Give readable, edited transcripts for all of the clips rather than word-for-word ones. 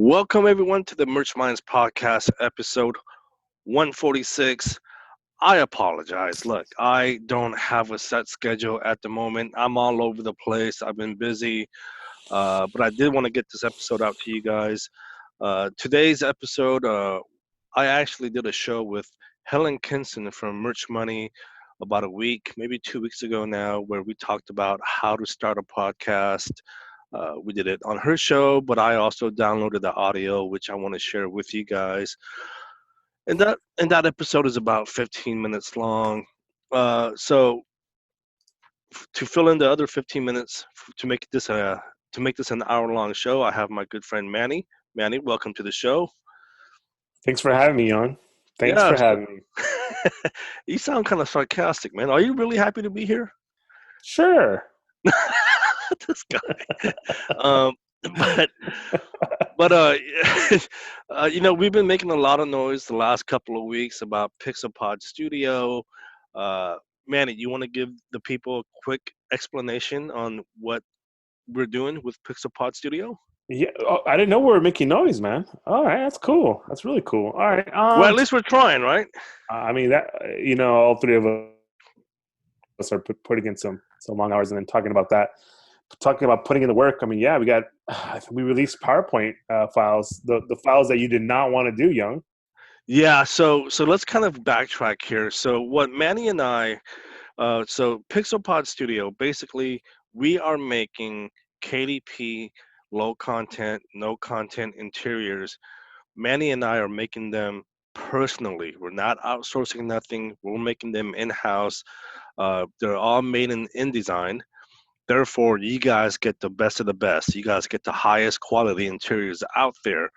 Welcome everyone to the Merch Minds podcast episode 146. I apologize. Look, I don't have a set schedule at the moment. I'm all over the place. I've been busy, but I did want to get this episode out to you guys. Today's episode, I actually did a show with Helen Kinson from Merch Money about a week, maybe 2 weeks ago now, where we talked about how to start a podcast. We did it on her show, but I also downloaded the audio, which I want to share with you guys. And that episode is about 15 minutes long. So to fill in the other 15 minutes to make this an hour long show, I have my good friend Manny. Manny, welcome to the show. Thanks for having me on. Thanks Yeah, for having me. you sound kind of sarcastic, man. Are you really happy to be here? Sure. This guy. Um, but But we've been making a lot of noise the last couple of weeks about Pixelpod Studio. Uh, Manny, you want to give the people a quick explanation on what we're doing with Pixelpod Studio? Yeah, I didn't know we were making noise, man. All right, that's cool. That's really cool. All right. Well, at least we're trying, right? I mean that all three of us are putting in some long hours and then talking about that, talking about putting in the work. I mean, yeah, we released PowerPoint files, the files that you did not want to do, Young. Yeah. So let's kind of backtrack here. So what Manny and I, so Pixelpod Studio, basically we are making KDP low content, no content interiors. Manny and I are making them personally. We're not outsourcing nothing. We're making them in-house. They're all made in InDesign. Therefore, you guys get the best of the best. You guys get the highest quality interiors out there.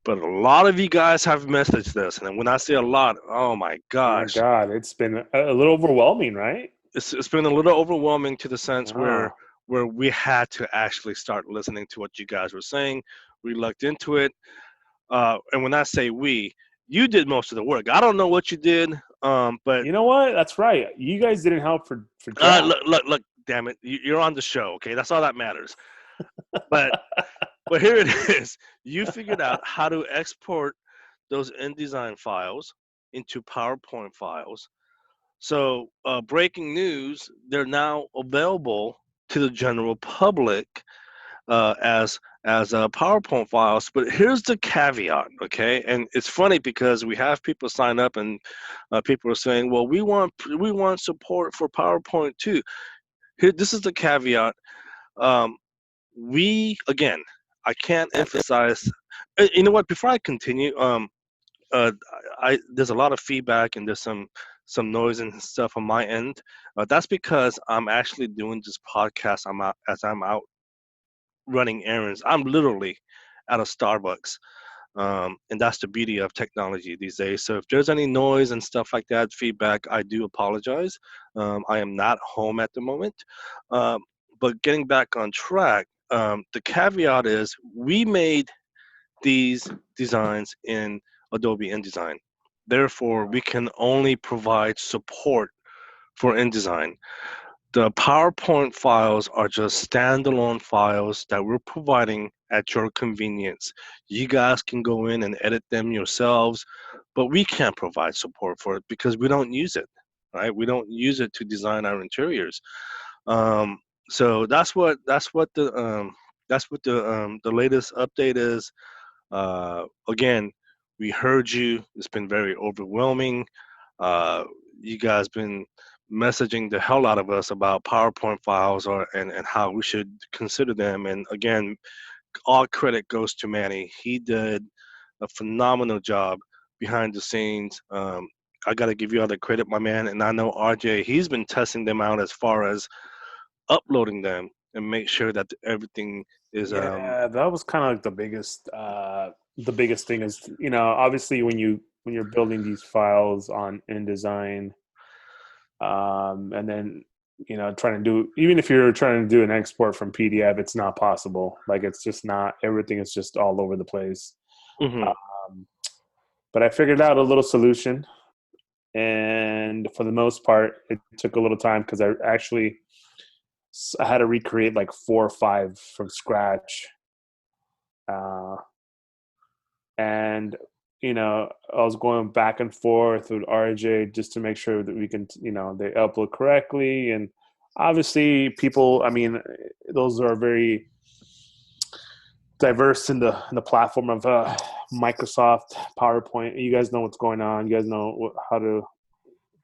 But a lot of you guys have messaged us, and when I say a lot, oh my My gosh, God, it's been a little overwhelming, right? it's been a little overwhelming to the sense where Oh, where we had to actually start listening to what you guys were saying. We looked into it. And when I say we, you did most of the work. I don't know what you did, but you know what? That's right. You guys didn't help for Jack. look, damn it, you're on the show, okay? That's all that matters. But here it is. You figured out how to export those InDesign files into PowerPoint files. So, breaking news, they're now available to the general public as PowerPoint files. But here's the caveat, okay? And it's funny because we have people sign up, and people are saying, "Well, we want support for PowerPoint too." Here, this is the caveat. Um, we again, I can't emphasize. You know what? Before I continue, uh, there's a lot of feedback and there's some noise and stuff on my end. That's because I'm actually doing this podcast. I'm out running errands. I'm literally at a Starbucks. And that's the beauty of technology these days. So if there's any noise and stuff like that, feedback, I do apologize. I am not home at the moment. Um, but getting back on track, the caveat is we made these designs in Adobe InDesign. Therefore, we can only provide support for InDesign. The PowerPoint files are just standalone files that we're providing at your convenience. You guys can go in and edit them yourselves, but we can't provide support for it because we don't use it, right? We don't use it to design our interiors. Um, so that's what the latest update is. Again, we heard you. It's been very overwhelming. Uh, you guys been messaging the hell out of us about PowerPoint files and how we should consider them. And again, all credit goes to Manny. He did a phenomenal job behind the scenes. I got to give you all the credit, my man. And I know RJ, he's been testing them out as far as uploading them and make sure that everything is Yeah, that was kind of like the biggest thing is, obviously when you're building these files on InDesign, and then, trying to do, even if you're trying to do an export from PDF, it's not possible. Like it's just not, everything is just all over the place. mhm. Um, but I figured out a little solution, and for the most part, it took a little time because I had to recreate like 4 or 5 from scratch. and I was going back and forth with RJ just to make sure that we can, they upload correctly. And obviously, people, I mean, those are very diverse in the platform of Microsoft PowerPoint. You guys know what's going on. You guys know how to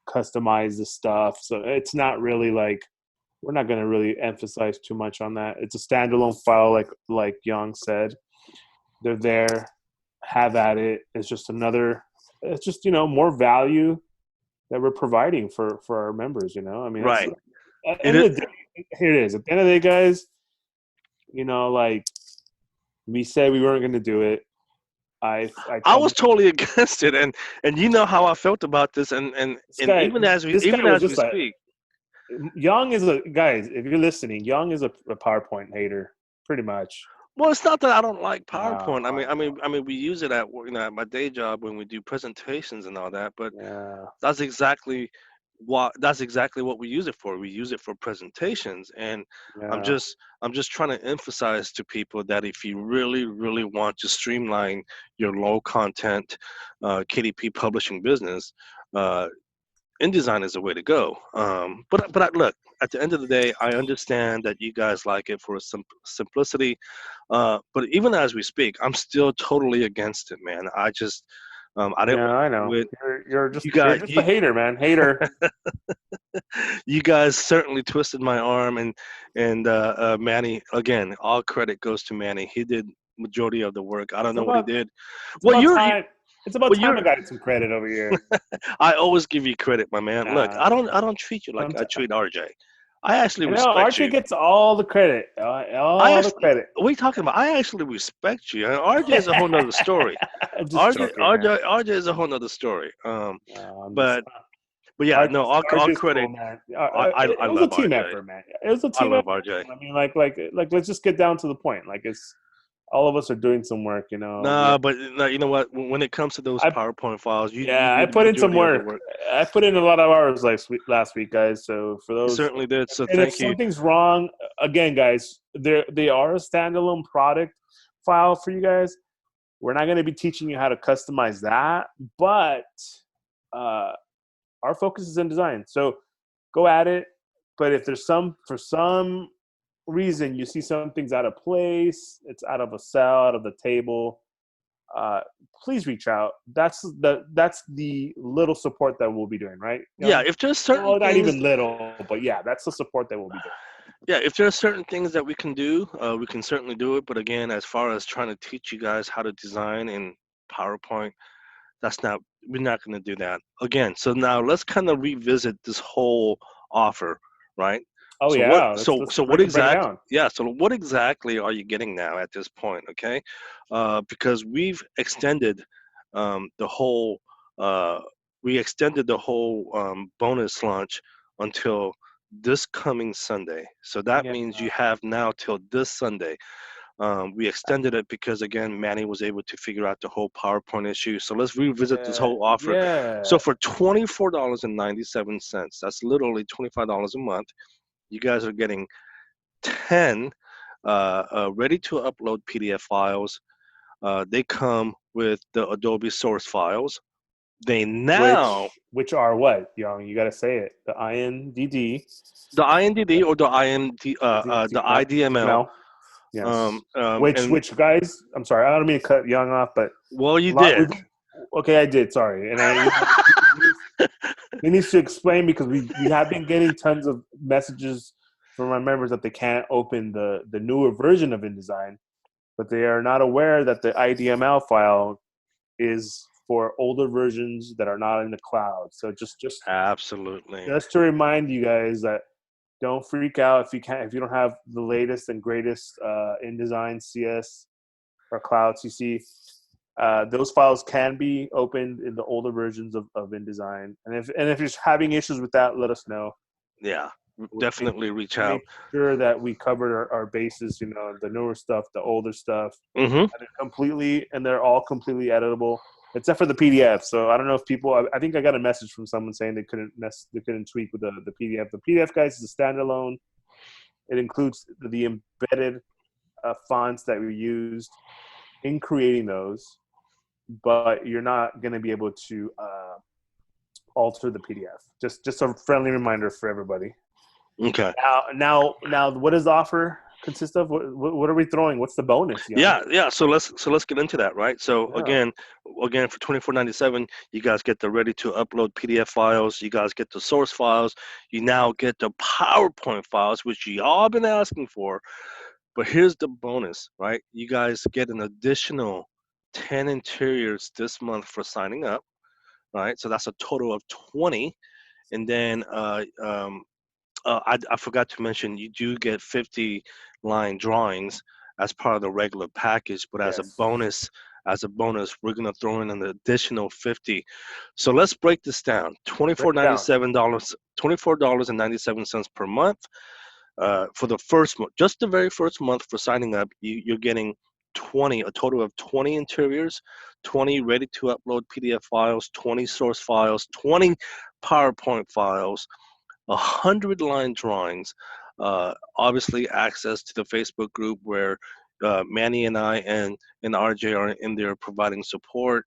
customize the stuff. So it's not really like, we're not going to really emphasize too much on that. It's a standalone file, like Young said. They're there, have at it. It's just another. It's just more value that we're providing for our members. I mean, that's Right. at the It, end is- of the day. Here it is. At the end of the day, guys. Like we said, we weren't going to do it. I I told was totally against it, and you know how I felt about this, and this guy even was as we just like, speak. Young is a guys. If you're listening, Young is a PowerPoint hater, pretty much. Well, it's not that I don't like PowerPoint. No, We use it at at my day job when we do presentations and all that. But yeah, that's exactly what we use it for. We use it for presentations, and I'm yeah, just I'm just trying to emphasize to people that if you really really want to streamline your low content KDP publishing business, uh, InDesign is the way to go. Look, at the end of the day, I understand that you guys like it for simplicity. But even as we speak, I'm still totally against it, man. I didn't yeah. want I to do know. it. You're You just you're guys, just a hater, man. Hater. you guys certainly twisted my arm, and Manny again. All credit goes to Manny. He did majority of the work. I don't It's know what he about did. it's Well, about you're, time. It's about well, time I you're. got some credit over here. I always give you credit, my man. Look, Nah, I don't treat you like I treat RJ. I actually I know respect Archie you. gets all the credit. I All the actually, credit. what are you talking about? I actually respect you. And RJ is a whole nother story. Just joking, man. RJ is a whole nother story. I'm just But yeah, no, all RJ's cool, credit. man. I It was a love team RJ. effort, man. It was a I team love effort. RJ. I mean, like let's just get down to the point. Like it's all of us are doing some work. We have. Nah, but no, you know what? When it comes to those I PowerPoint files, you Yeah, I did the put in some majority of the work. work. I put in a lot of hours last week, guys. So for You those, certainly did. So and if thank you. something's wrong, again, guys, they are a standalone product file for you guys. We're not going to be teaching you how to customize that, but uh, our focus is in design. So go at it. But if there's for some reason you see something's out of place, it's out of a cell, out of the table, uh, please reach out. That's the little support that we'll be doing, right? Yeah, Young? if there's certain Well, not things, even little, but yeah, that's the support that we'll be doing. yeah, if there's certain things that we can do, we can certainly do it. But again, as far as trying to teach you guys how to design in PowerPoint, that's not we're not going to do that again. So now let's kind of revisit this whole offer, right? Oh So yeah, let's so what break it exactly, down. yeah, so what exactly are you getting now at this point? Okay, because um, the whole uh, we extended the whole bonus launch until this coming Sunday. So that Yeah, means you have now till this Sunday. We extended it because again, Manny was able to figure out the whole PowerPoint issue. So let's revisit this yeah, whole offer. yeah. So for $24.97, that's literally $25 a month. You guys are getting 10 ready to upload PDF files. They come with the Adobe source files. They now Which are what, Young? You got to say it. The INDD, the INDD or the IDML. IDML. Yes. Which And which guys? I'm sorry, I don't mean to cut Young off, but well, a you lot. did. Okay, I did. Sorry, and he needs to explain because we have been getting tons of messages from our members that they can't open the newer version of InDesign, but they are not aware that the IDML file is for older versions that are not in the cloud. So Absolutely. just to remind you guys that don't freak out if you don't have the latest and greatest InDesign CS or Cloud CC. Those files can be opened in the older versions of InDesign, and if you're having issues with that, let us know. Yeah, We made, definitely reach we out. made sure that we covered our bases. The newer stuff, the older stuff, Hmm. and they're all completely editable, except for the PDF. So I don't know if people. I think I got a message from someone saying they couldn't tweak with the PDF. The PDF, guys, is a standalone. It includes the embedded fonts that we used in creating those. but you're not going to be able to alter the PDF. Just a friendly reminder for everybody. Okay. Now, what does the offer consist of? What are we throwing? What's the bonus, Young? Yeah. So let's get into that, right? So Yeah. again, for $24.97, you guys get the ready to upload PDF files. You guys get the source files. You now get the PowerPoint files, which y'all been asking for. But here's the bonus, right? You guys get an additional 10 interiors this month for signing up, right? So that's a total of 20. And then I forgot to mention you do get 50 line drawings as part of the regular package, but Yes. as a bonus, we're gonna throw in an additional 50. So let's break this down. Break it down. $24.97 per month. For the first month, just the very first month for signing up, you're getting a total of 20 interiors, 20 ready to upload PDF files, 20 source files, 20 PowerPoint files, 100 line drawings, obviously access to the Facebook group where Manny and I and RJ are in there providing support,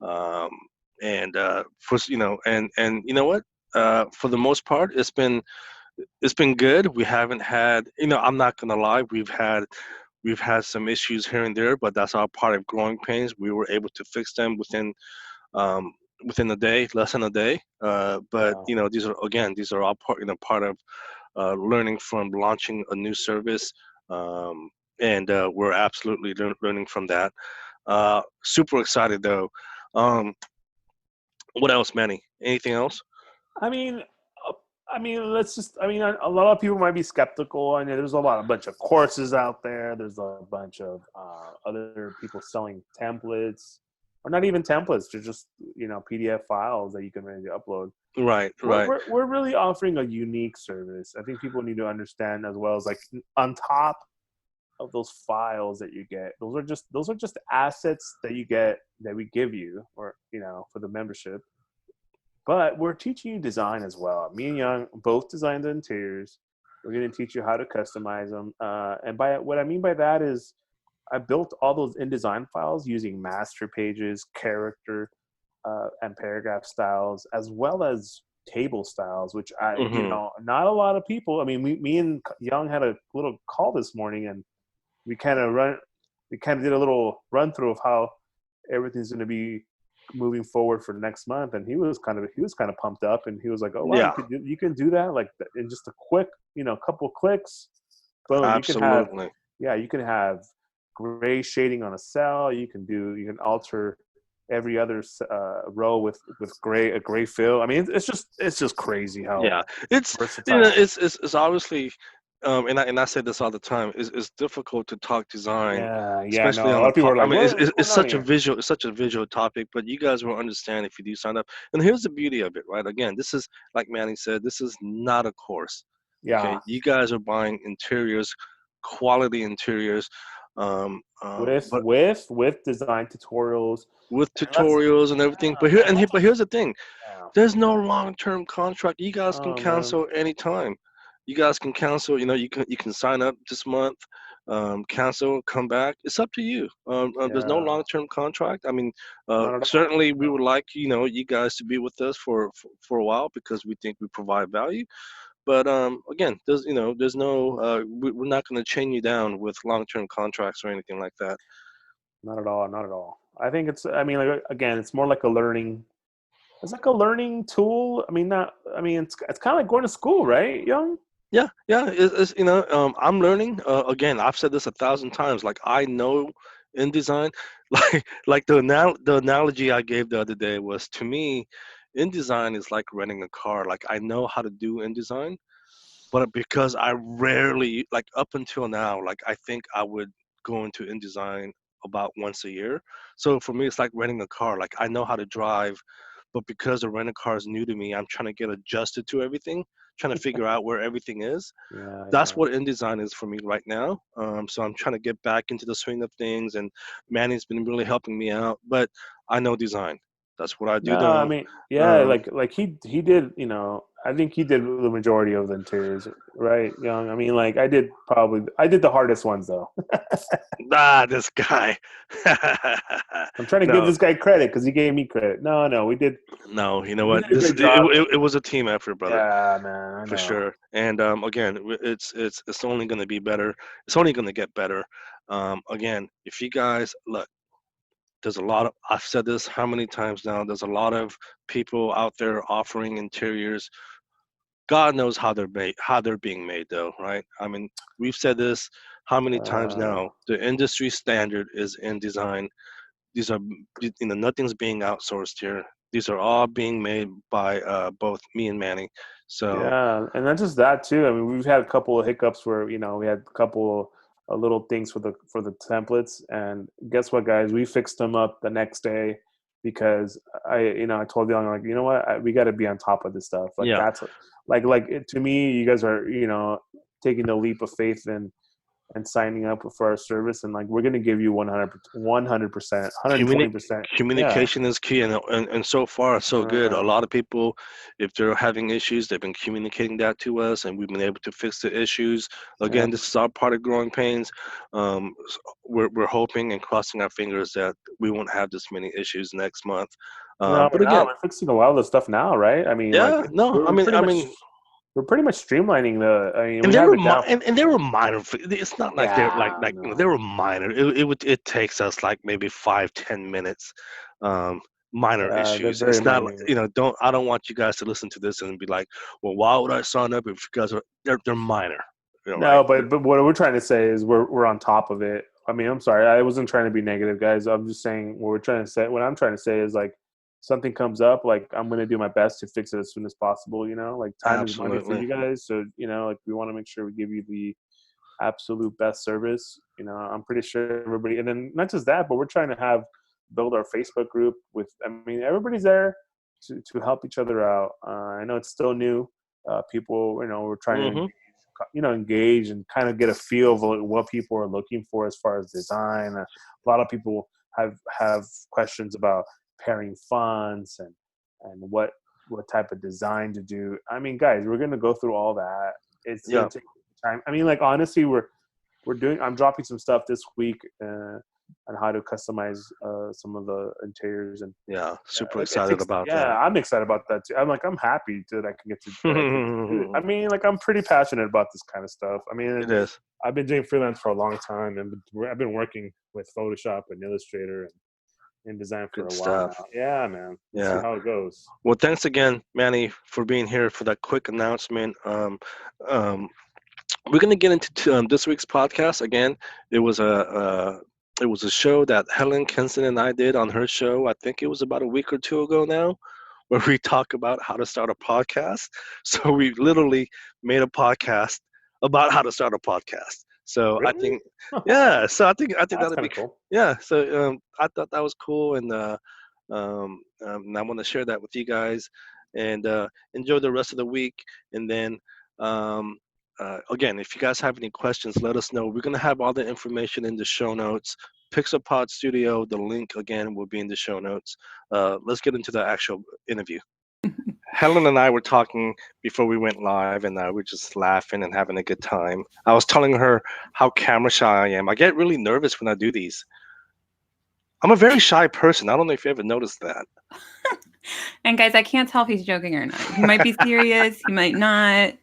um, and for and you know what, for the most part, it's been good. We haven't had, I'm not gonna lie, we've had some issues here and there, but that's all part of growing pains. We were able to fix them um, within a day, less than a day. But Yeah. these are all part of learning from launching a new service, and we're absolutely learning from that. Super excited though. Um, what else, Manny? Anything else? I mean, uh, let's just. A lot of people might be skeptical. I mean, there's a bunch of courses out there. There's a bunch of other people selling templates, or not even templates. They're just PDF files that you can ready to upload. Right, We're, right, we're we're really offering a unique service. I think people need to understand as well as like on top of those files that you get, those are just assets that you get that we give you, or for the membership, but we're teaching you design as well. Me and Young both designed the interiors. We're going to teach you how to customize them. And by what I mean by that is I built all those InDesign files using master pages, character, and paragraph styles, as well as table styles, which hmm not a lot of people. I mean, me and Young had a little call this morning, and we kind of did a little run through of how everything's going to be moving forward for next month, and he was kind of pumped up, and he was like, oh wow, yeah, you can do that like in just a quick couple clicks, boom, you can have, absolutely. yeah, you can have gray shading on a cell, you can alter every other row with a gray fill. I mean, it's just crazy how Yeah, it's versatile. it's obviously, and I say this all the time. It's difficult to talk design, Yeah, I know especially a on lot the of people are I like, mean, what's it's going on such a here? visual, topic, but you guys will understand if you do sign up. And here's the beauty of it, right? Again, this is like Manny said, this is not a course. Yeah, Okay, you guys are buying interiors, quality interiors, with but with design tutorials. with And let's tutorials and everything. yeah, and let's But here's the thing. yeah. There's no long-term contract. You guys can Oh man, cancel anytime. You guys can cancel. You can sign up this month, cancel, come back. It's up to you. There's no yeah, long-term contract. I mean, not at all. certainly we No. would like you guys to be with us for a while because we think we provide value. But again, there's no we're not going to chain you down with long-term contracts or anything like that. Not at all. Not at all. I think it's. I mean, like, again, it's more like a learning. It's like a learning tool. I mean, not. I mean, it's kind of like going to school, right, Young? Yeah, yeah. I'm learning. Again, I've said this 1,000 times. Like I know InDesign, like the analogy I gave the other day was, to me, InDesign is like renting a car. Like I know how to do InDesign, but because I rarely, like up until now, like I think I would go into InDesign about once a year. So for me, it's like renting a car. Like I know how to drive, but because the rental car is new to me, I'm trying to get adjusted to everything, trying to figure out where everything is. Yeah, That's yeah. what InDesign is for me right now. So I'm trying to get back into the swing of things, and Manny's been really helping me out. But I know design. That's what I do No, I though. mean, yeah, Um, like he did, I think he did the majority of the interiors, right, Young? I mean, like I did the hardest ones though. this guy. I'm trying to give No, this guy credit because he gave me credit. No, no, no. You know we what? did a great job. It was a team effort, brother, Yeah, man, I for know. sure. And again, it's only going to be better. It's only going to get better. Again, if you guys look, there's a lot of. I've said this how many times now. There's a lot of people out there offering interiors. God knows how they're made, how they're being made, though, right? I mean, we've said this how many times Uh, now. The industry standard is in design. These are, nothing's being outsourced here. These are all being made by both me and Manny. So Yeah, and not just that too. I mean, we've had a couple of hiccups where we had a couple of little things for the templates, and guess what, guys? We fixed them up the next day because I told you, I'm like, you know what, we got to be on top of this stuff. Like yeah, that's to me, you guys are taking the leap of faith and signing up for our service, and like we're gonna give you 100%, 120%. Yeah. communication is key, and so far so good. A Uh, lot of people, if they're having issues, they've been communicating that to us, and we've been able to fix the issues. yeah. Again, this is our part of growing pains. We're hoping and crossing our fingers that we won't have this many issues next month. No, But we're not. again, We're fixing a lot of the stuff now, right? I mean, like yeah, no, we're pretty I much mean, streamlining the. I mean, and we they have were it down. and they were minor. It's not like they're Yeah, like they no. were minor. It takes us like maybe 5-10 minutes. Um, Minor Yeah, they're issues. very It's not minor. don't I don't want you guys to listen to this and be like, well, why would I sign up if you guys are they're minor, right? No, but what we're trying to say is we're on top of it. I mean, I'm sorry, I wasn't trying to be negative, guys. I'm just saying what we're trying to say. What I'm trying to say is like something comes up, like I'm gonna do my best to fix it as soon as possible. Like time is money for Absolutely. you guys, so like we want to make sure we give you the absolute best service. I'm pretty sure everybody, and then not just that, but we're trying to build our Facebook group with. I mean, everybody's there to help each other out. I know it's still new. People, we're trying to Hmm. engage and kind of get a feel of what people are looking for as far as design. A lot of people have questions about pairing fonts and what type of design to do. I mean, guys, we're gonna go through all that. It's gonna Yeah. take time. I mean, like honestly, we're doing. I'm dropping some stuff this week on how to customize some of the interiors and Yeah. Super like it excited takes. about Yeah, that. I'm excited about that too. I'm happy that I can get to that I get to do it. I mean, like I'm pretty passionate about this kind of stuff. I mean, It is. I've been doing freelance for a long time, and I've been working with Photoshop and Illustrator and InDesign for Good a while stuff. now. Yeah, man. We'll see Yeah. how it goes. Well, thanks again, Manny, for being here for that quick announcement. Um, we're going to get into this week's podcast again. It was it was a show that Helen Kinson and I did on her show. I think it was about a week or two ago now, where we talk about how to start a podcast. So we literally made a podcast about how to start a podcast. So I Really? think, yeah. So I think That's that'll kind be of cool. yeah. So I thought that was cool, and and I want to share that with you guys, and enjoy the rest of the week. And then um, again, if you guys have any questions, let us know. We're gonna have all the information in the show notes. Pixelpod Studio, the link again will be in the show notes. Let's get into the actual interview. Helen and I were talking before we went live, and we're just laughing and having a good time. I was telling her how camera shy I am. I get really nervous when I do these. I'm a very shy person. I don't know if you ever noticed that. And guys, I can't tell if he's joking or not. He might be serious. He might not.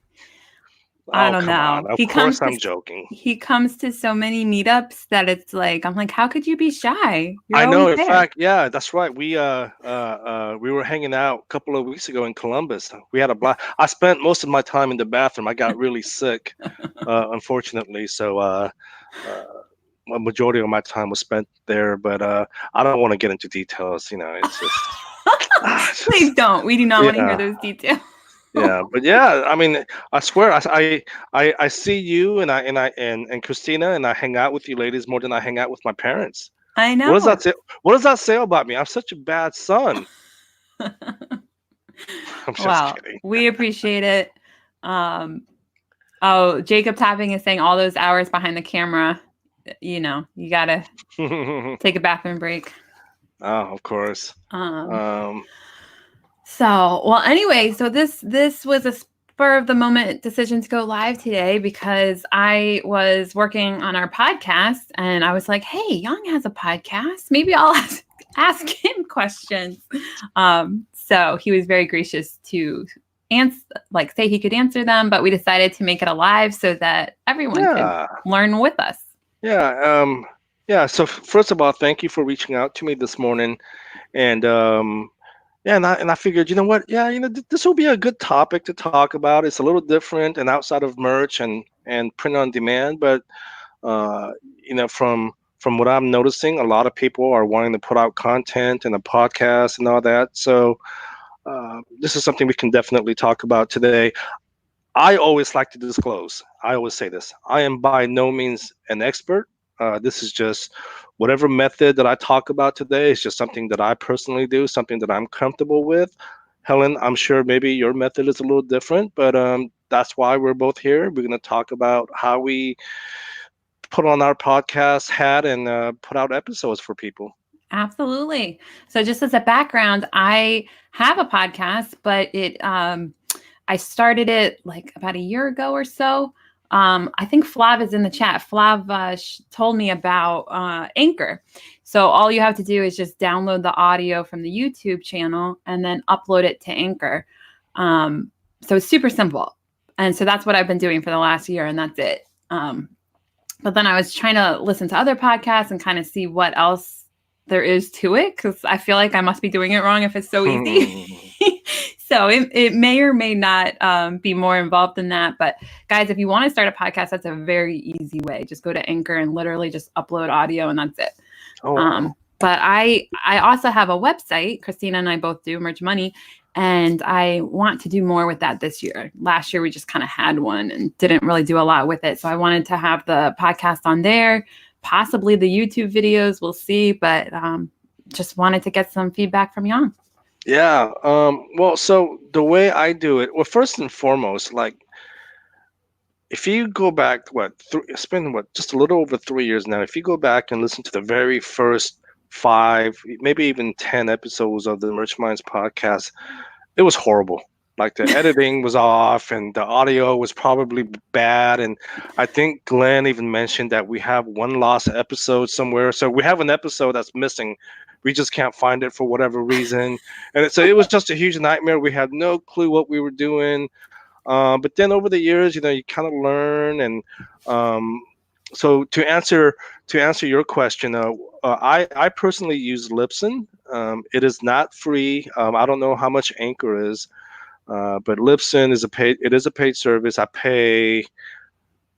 I Oh, don't come on. know. Of course I'm joking. He comes to so many meetups that it's like I'm like, how could you be shy? You're I know. always In there. fact, yeah, that's right. We were hanging out a couple of weeks ago in Columbus. We had a blast. I spent most of my time in the bathroom. I got really sick, unfortunately. So a majority of my time was spent there. But I don't want to get into details. It's just, it's Please just don't. We do not want to hear yeah. those details. Yeah, but yeah, I mean, I swear, I see you and Christina, and I hang out with you ladies more than I hang out with my parents. I What does know. that say? What does that say about me? I'm such a bad son. I'm just Well, kidding. we appreciate it. Oh, Jacob Tapping is saying all those hours behind the camera. You gotta take a bathroom break. Oh, of course. Um, So, well, anyway, so this was a spur of the moment decision to go live today because I was working on our podcast and I was like, hey, Young has a podcast. Maybe I'll ask him questions. So he was very gracious to say he could answer them, but we decided to make it a live so that everyone could yeah, learn with us. yeah, yeah. So first of all, thank you for reaching out to me this morning, and yeah, and I figured, you know what? Yeah, this will be a good topic to talk about. It's a little different and outside of merch and print on demand, but uh, from what I'm noticing, a lot of people are wanting to put out content and a podcast and all that. So this is something we can definitely talk about today. I always like to disclose. I always say this. I am by no means an expert. This is just whatever method that I talk about today is just something that I personally do, something that I'm comfortable with. Helen, I'm sure maybe your method is a little different, but that's why we're both here. We're going to talk about how we put on our podcast hat and put out episodes for people. Absolutely. So just as a background, I have a podcast, but I started it like about a year ago or so. I think Flav is in the chat. Flav told me about Anchor. So all you have to do is just download the audio from the YouTube channel and then upload it to Anchor. So it's super simple. And so that's what I've been doing for the last year, and that's it. But then I was trying to listen to other podcasts and kind of see what else there is to it, because I feel like I must be doing it wrong if it's so easy. So it may or may not be more involved than that. But guys, if you want to start a podcast, that's a very easy way. Just go to Anchor and literally just upload audio and that's it. Oh, wow. But I also have a website. Christina and I both do Merch Money. And I want to do more with that this year. Last year, we just kind of had one and didn't really do a lot with it. So I wanted to have the podcast on there, possibly the YouTube videos. We'll see. But just wanted to get some feedback from Jan. Yeah. Well, so the way I do it, well, first and foremost, like if you go back, it's been just a little over 3 years now. If you go back and listen to the very first 5, maybe even 10 episodes of the Merch Minds podcast, it was horrible. Like the editing was off and the audio was probably bad. And I think Glenn even mentioned that we have one lost episode somewhere. So we have an episode that's missing. We just can't find it for whatever reason. And so it was just a huge nightmare. We had no clue what we were doing. But then over the years, you kind of learn. And so to answer your question, I personally use Libsyn. It is not free. I don't know how much Anchor is, but Libsyn is a paid service. I pay.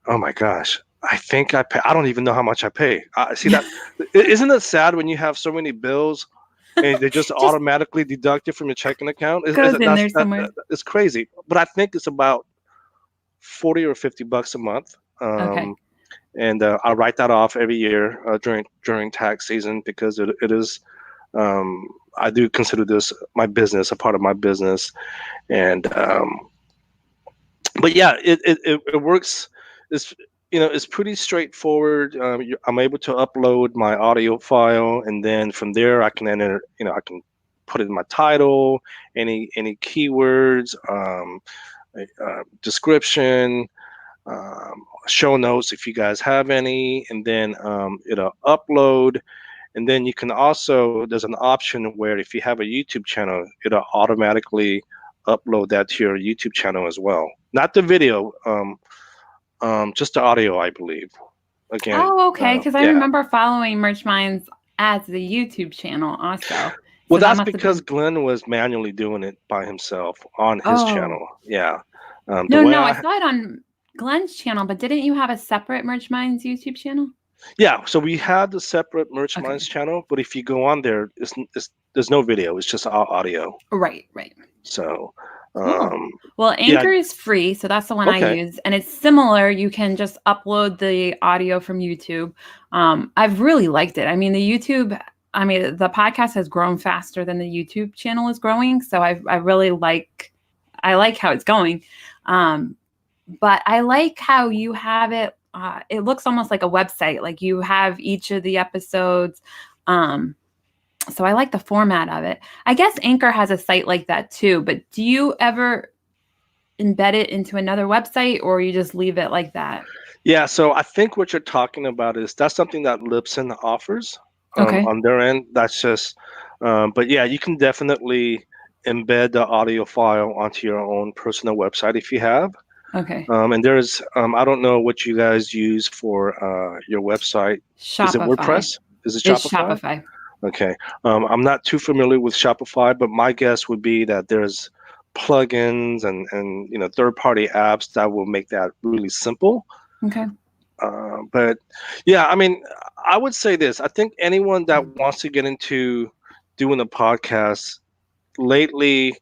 Oh my gosh. I think I pay. I don't even know how much I pay. See that? Isn't it sad when you have so many bills and they just automatically deduct it from your checking account? Goes in there somewhere. It's crazy. But I think it's about $40 or $50 a month. Okay. And I write that off every year during tax season because it is. I do consider this my business, a part of my business, and but yeah, it works. It's pretty straightforward. I'm able to upload my audio file, and then from there I can enter. I can put in my title, any keywords, description, show notes if you guys have any, and then it'll upload. And then you can also, there's an option where if you have a YouTube channel, it'll automatically upload that to your YouTube channel as well. Not the video, just the audio, I believe. Again. Oh, okay. Because I remember following Merch Minds as the YouTube channel also. Well, that's because Glenn was manually doing it by himself on his channel. Yeah. I saw it on Glenn's channel, but didn't you have a separate Merch Minds YouTube channel? Yeah, so we had the separate Merch Minds channel, but if you go on there, there's no video. It's just audio. Right. So, cool. Well, Anchor is free, so that's the one I use, and it's similar. You can just upload the audio from YouTube. I've really liked it. I mean, the podcast has grown faster than the YouTube channel is growing, so I really like how it's going. But I like how you have it. It looks almost like a website. Like you have each of the episodes. so I like the format of it. I guess Anchor has a site like that too, but do you ever embed it into another website, or you just leave it like that? Yeah, so I think what you're talking about is that's something that Libsyn offers Okay. on their end. That's just, but yeah, you can definitely embed the audio file onto your own personal website if you have. Okay. And there's, I don't know what you guys use for your website. Is it Shopify. WordPress? Is it It's Shopify? Shopify. Okay. I'm not too familiar with Shopify, but my guess would be that there's plugins and third-party apps that will make that really simple. Okay. But yeah, I mean, I would say this. I think anyone that wants to get into doing a podcast lately,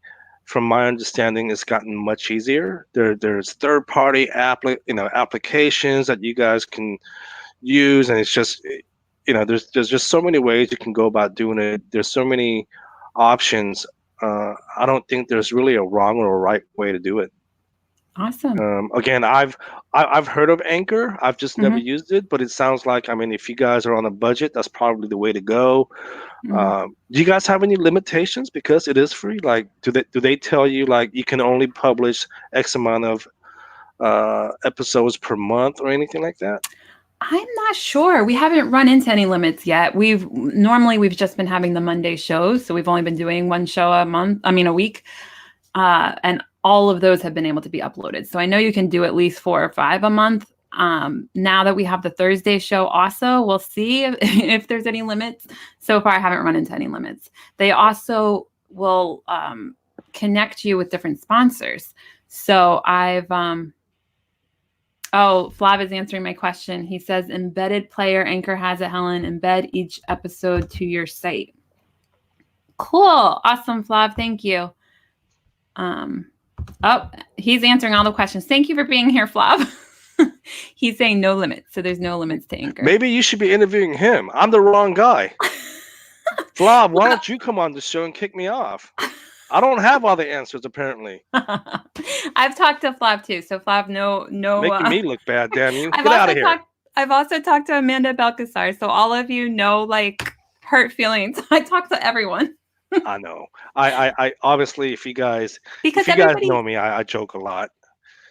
from my understanding, it's gotten much easier. There's third-party applications that you guys can use, and it's just there's just so many ways you can go about doing it. There's so many options. I don't think there's really a wrong or a right way to do it. Awesome. Again, I've heard of Anchor. I've just never Mhm. used it, but it sounds like, I mean, if you guys are on a budget, that's probably the way to go. Mhm. Do you guys have any limitations because it is free? Like, do they tell you like you can only publish X amount of episodes per month or anything like that? I'm not sure. We haven't run into any limits yet. We've just been having the Monday shows, so we've only been doing one show a week, and all of those have been able to be uploaded. So I know you can do at least 4 or 5 a month. Now that we have the Thursday show, also, we'll see if there's any limits. So far, I haven't run into any limits. They also will connect you with different sponsors. So I've Oh, Flav is answering my question. He says, embedded player, Anchor has it, Helen. Embed each episode to your site. Cool. Awesome, Flav. Thank you. He's answering all the questions. Thank you for being here, Flav. He's saying no limits. So there's no limits to Anchor. Maybe you should be interviewing him. I'm the wrong guy. Flav, why don't you come on the show and kick me off? I don't have all the answers, apparently. I've talked to Flav too. So Flav, no. Making me look bad, damn you. I've Get out of here. I've also talked to Amanda Belkasar. So all of you know, like, hurt feelings. I talk to everyone. I know. I obviously, if you guys know me, I joke a lot.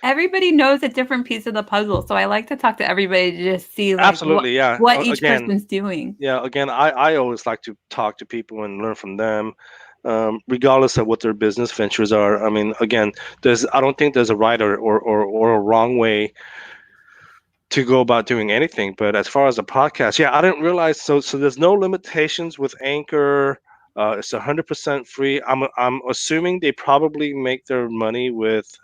Everybody knows a different piece of the puzzle, so I like to talk to everybody to just see like Absolutely, yeah. what each person's doing. Yeah, again, I always like to talk to people and learn from them, regardless of what their business ventures are. I mean, again, I don't think there's a right or a wrong way to go about doing anything. But as far as a podcast, yeah, I didn't realize. So there's no limitations with Anchor. It's 100% free. I'm assuming they probably make their money with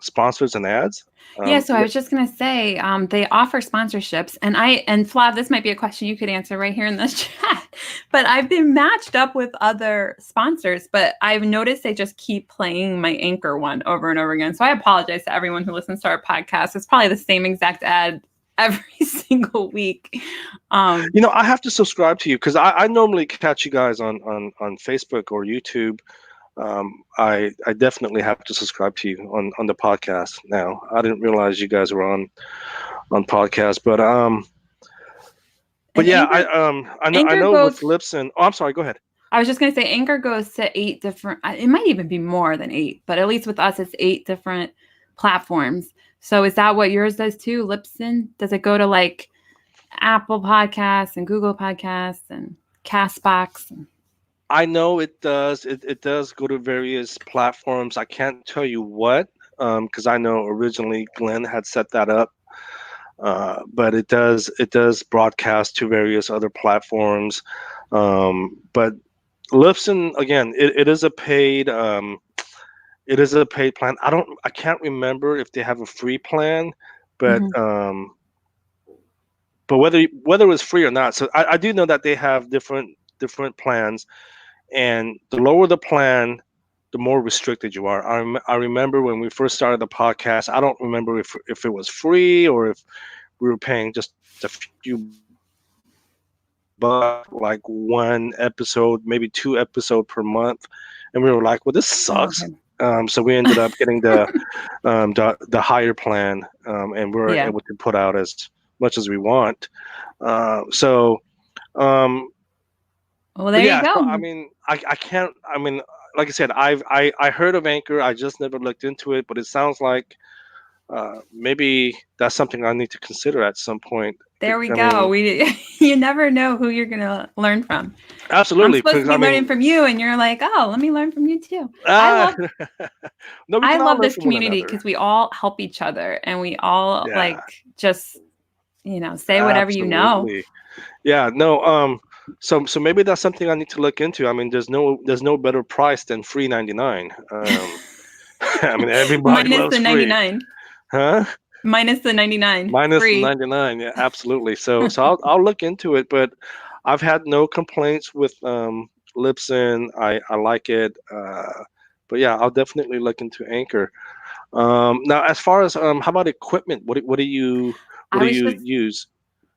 sponsors and ads. Yeah, so I was just gonna say, they offer sponsorships, and Flav, this might be a question you could answer right here in this chat. But I've been matched up with other sponsors, but I've noticed they just keep playing my Anchor one over and over again. So I apologize to everyone who listens to our podcast. It's probably the same exact ad every single week. I have to subscribe to you because I normally catch you guys on Facebook or YouTube. I definitely have to subscribe to you on the podcast now. I didn't realize you guys were on podcast, but yeah, Anchor, I know with Libsyn. Oh, I'm sorry. Go ahead. I was just going to say Anchor goes to 8 different. It might even be more than 8, but at least with us, it's 8 different platforms. So is that what yours does too, Libsyn? Does it go to like Apple Podcasts and Google Podcasts and Castbox? I know it does. It does go to various platforms. I can't tell you what, because I know originally Glenn had set that up. But it does broadcast to various other platforms. But Libsyn, again, it is a paid plan. I can't remember if they have a free plan, but but whether it was free or not. So I do know that they have different plans. And the lower the plan, the more restricted you are. I remember when we first started the podcast, I don't remember if it was free or if we were paying just a few bucks, like 1 episode, maybe 2 episodes per month. And we were like, well, this sucks. Okay. So we ended up getting the higher plan, and we're able to put out as much as we want. Well, But there you yeah, so go. I mean, I can't. I mean, like I said, I heard of Anchor. I just never looked into it. But it sounds like maybe that's something I need to consider at some point. There we I go. mean, We you never know who you're gonna learn from. I'm absolutely, supposed to because I be learning mean, from you, and you're like, oh, let me learn from you too. I ah, love no, we I can all love learn this from one community another. because we all help each other, and we all Yeah, like just say whatever you know. absolutely. Yeah, no. So maybe that's something I need to look into. I mean, there's no better price than free 99. I mean, everybody Minus loves the free, 99. huh? Minus the 99. Minus the Free. 99. Yeah, absolutely. So I'll look into it, but I've had no complaints with Libsyn. I like it. But yeah, I'll definitely look into Anchor. Now, as far as how about equipment? What do you what I do was you just use?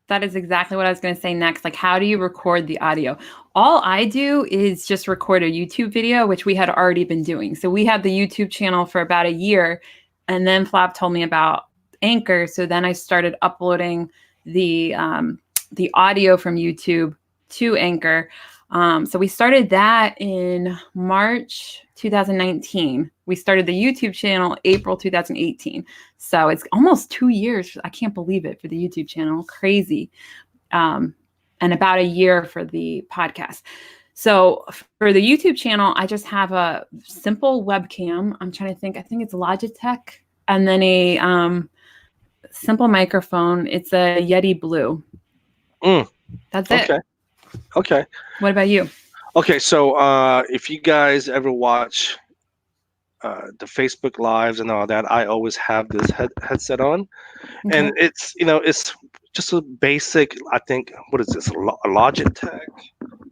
That is exactly what I was going to say next. Like, how do you record the audio? All I do is just record a YouTube video, which we had already been doing. So we had the YouTube channel for about a year, and then Flap told me about Anchor. So then I started uploading the audio from YouTube to Anchor. So we started that in March 2019. We started the YouTube channel April 2018. So it's almost 2 years. I can't believe it for the YouTube channel. Crazy. And about a year for the podcast. So for the YouTube channel, I just have a simple webcam. I'm trying to think. I think it's Logitech, and then a simple microphone. It's a Yeti Blue. Mm, That's okay. it. Okay. What about you? Okay. So if you guys ever watch the Facebook lives and all that, I always have this headset on, Okay. and it's just a basic. I think what is this? A Logitech?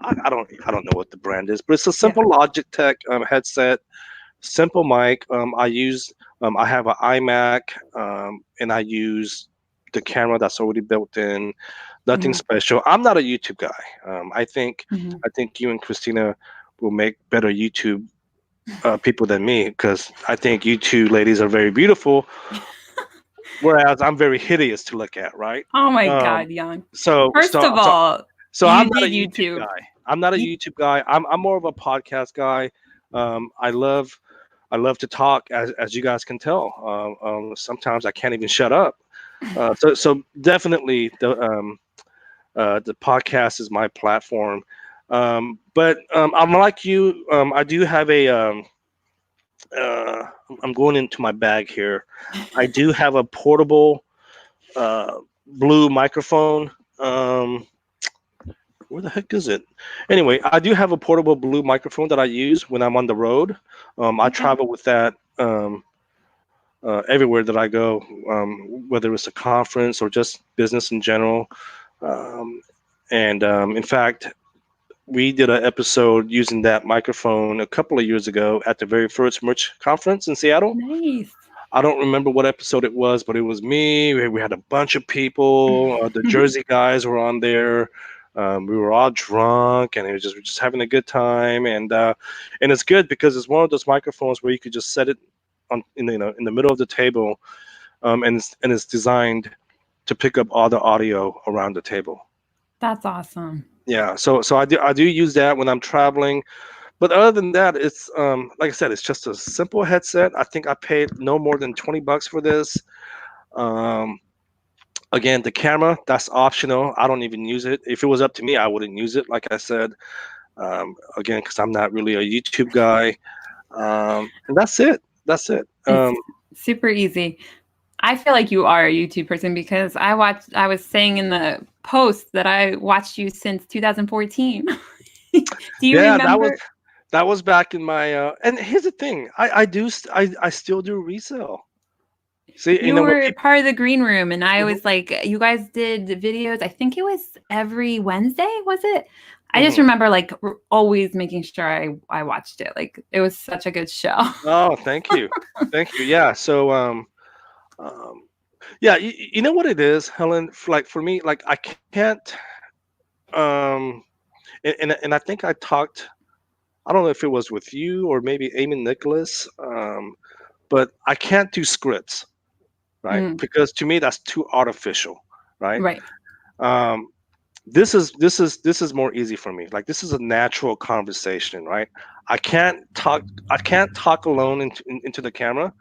I don't know what the brand is, but it's a Yeah. simple Logitech headset. Simple mic. I have an iMac, and I use the camera that's already built in. Nothing Mhm. special. I'm not a YouTube guy. I think Mhm. I think you and Christina will make better YouTube people than me, because I think you two ladies are very beautiful, whereas I'm very hideous to look at, right? Oh my Um, God, Young. so First so of so all, so you I'm not a did YouTube YouTube. guy. I'm not a You, YouTube guy. I'm more of a podcast guy. I love to talk, as you guys can tell. Sometimes I can't even shut up. So definitely the podcast is my platform. But I'm like you. I do have a. Uh, I'm going into my bag here. I do have a portable blue microphone. Um, where the heck is it? Anyway, I do have a portable blue microphone that I use when I'm on the road. I okay. travel with that everywhere that I go, whether it's a conference or just business in general. Um, and in fact, we did an episode using that microphone a couple of years ago at the very first merch conference in Seattle. Nice. I don't remember what episode it was, but it was me. We had a bunch of people. The Jersey guys were on there. We were all drunk, and it was just having a good time. And it's good because it's one of those microphones where you could just set it on in the middle of the table, and it's designed to pick up all the audio around the table. That's awesome. Yeah, so I do use that when I'm traveling. But other than that, it's like I said, it's just a simple headset. I think I paid no more than $20 for this. Um, Again, the camera, that's optional. I don't even use it. If it was up to me, I wouldn't use it. Like I said, again, because I'm not really a YouTube guy. And that's it. That's it. It's super easy. I feel like you are a YouTube person because I was saying in the post that I watched you since 2014. Do you Yeah, that was remember? that was back in my. And here's the thing, I still do resell. See, You when were people. part of the green room, and I Mhm, was like, you guys did the videos. I think it was every Wednesday, was it? I just mhm. remember like always making sure I watched it. Like it was such a good show. Oh, thank you, thank you. Yeah, so um, yeah, you know what it is, Helen. Like for me, like I can't. Um, and I think I talked. I don't know if it was with you or maybe Amy Nicholas. But I can't do scripts, right? Mm, Because to me that's too artificial, right? right. Um, this is more easy for me. Like this is a natural conversation, right? I can't talk alone into the camera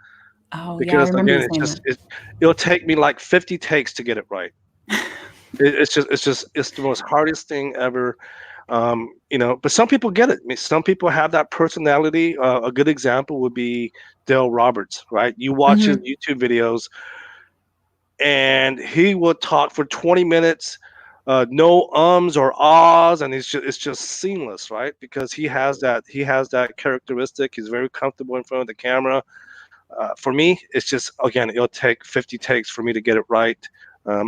Oh yeah, I because remember again you saying that. it'll take me like 50 takes to get it right. It's the most hardest thing ever. But some people get it. I mean, some people have that personality. A good example would be Dale Roberts, right? You watch his Hmm. YouTube videos, and he will talk for 20 minutes, no ums or ahs, and it's just seamless, right? Because he has that characteristic. He's very comfortable in front of the camera. For me, it's just again, it'll take 50 takes for me to get it right.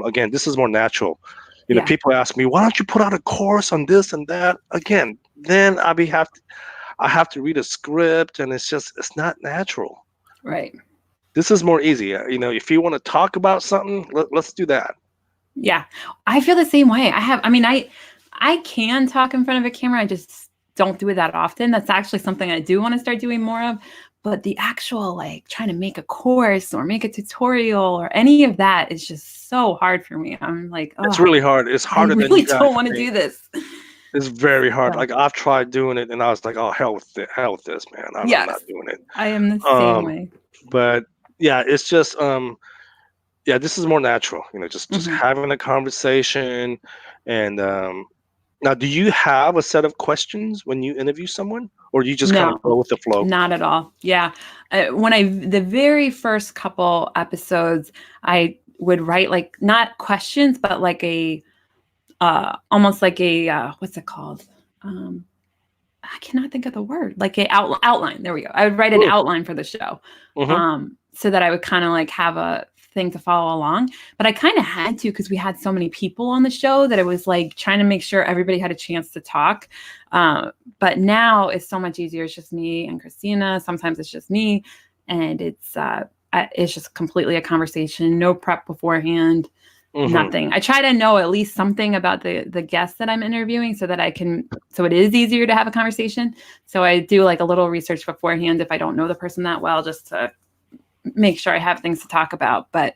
Again, this is more natural. Yeah, People ask me, why don't you put out a course on this and that? Again, then I have to read a script, and it's not natural. right. This is more easy. If you want to talk about something, let's do that. Yeah, I feel the same way. I mean, I can talk in front of a camera. I just don't do it that often. That's actually something I do want to start doing more of. But the actual like trying to make a course or make a tutorial or any of that is just so hard for me. I'm like, It's oh, really hard. It's I harder than really you guys don't want to think. do this. It's very hard. So, Like I've tried doing it, and I was like, "Oh, hell with this, man. I'm not yes, doing it." I am the same Um, way. but yeah, it's just yeah, this is more natural. Just Hmm. having a conversation, and now, do you have a set of questions when you interview someone, or do you just kind of No, go with the flow? not at all. Yeah. The very first couple episodes, I would write like not questions, but like almost like a, what's it called? Um, I cannot think of the word, like a outline. There we go. I would write an Mm, outline for the show, mhm, so that I would kind of like have a thing to follow along. But I kind of had to because we had so many people on the show that it was like trying to make sure everybody had a chance to talk. But now it's so much easier. It's just me and Christina. Sometimes it's just me, and it's just completely a conversation. No prep beforehand. mhm. Nothing. I try to know at least something about the guests that I'm interviewing so that so it is easier to have a conversation. So I do like a little research beforehand if I don't know the person that well, just to make sure I have things to talk about. But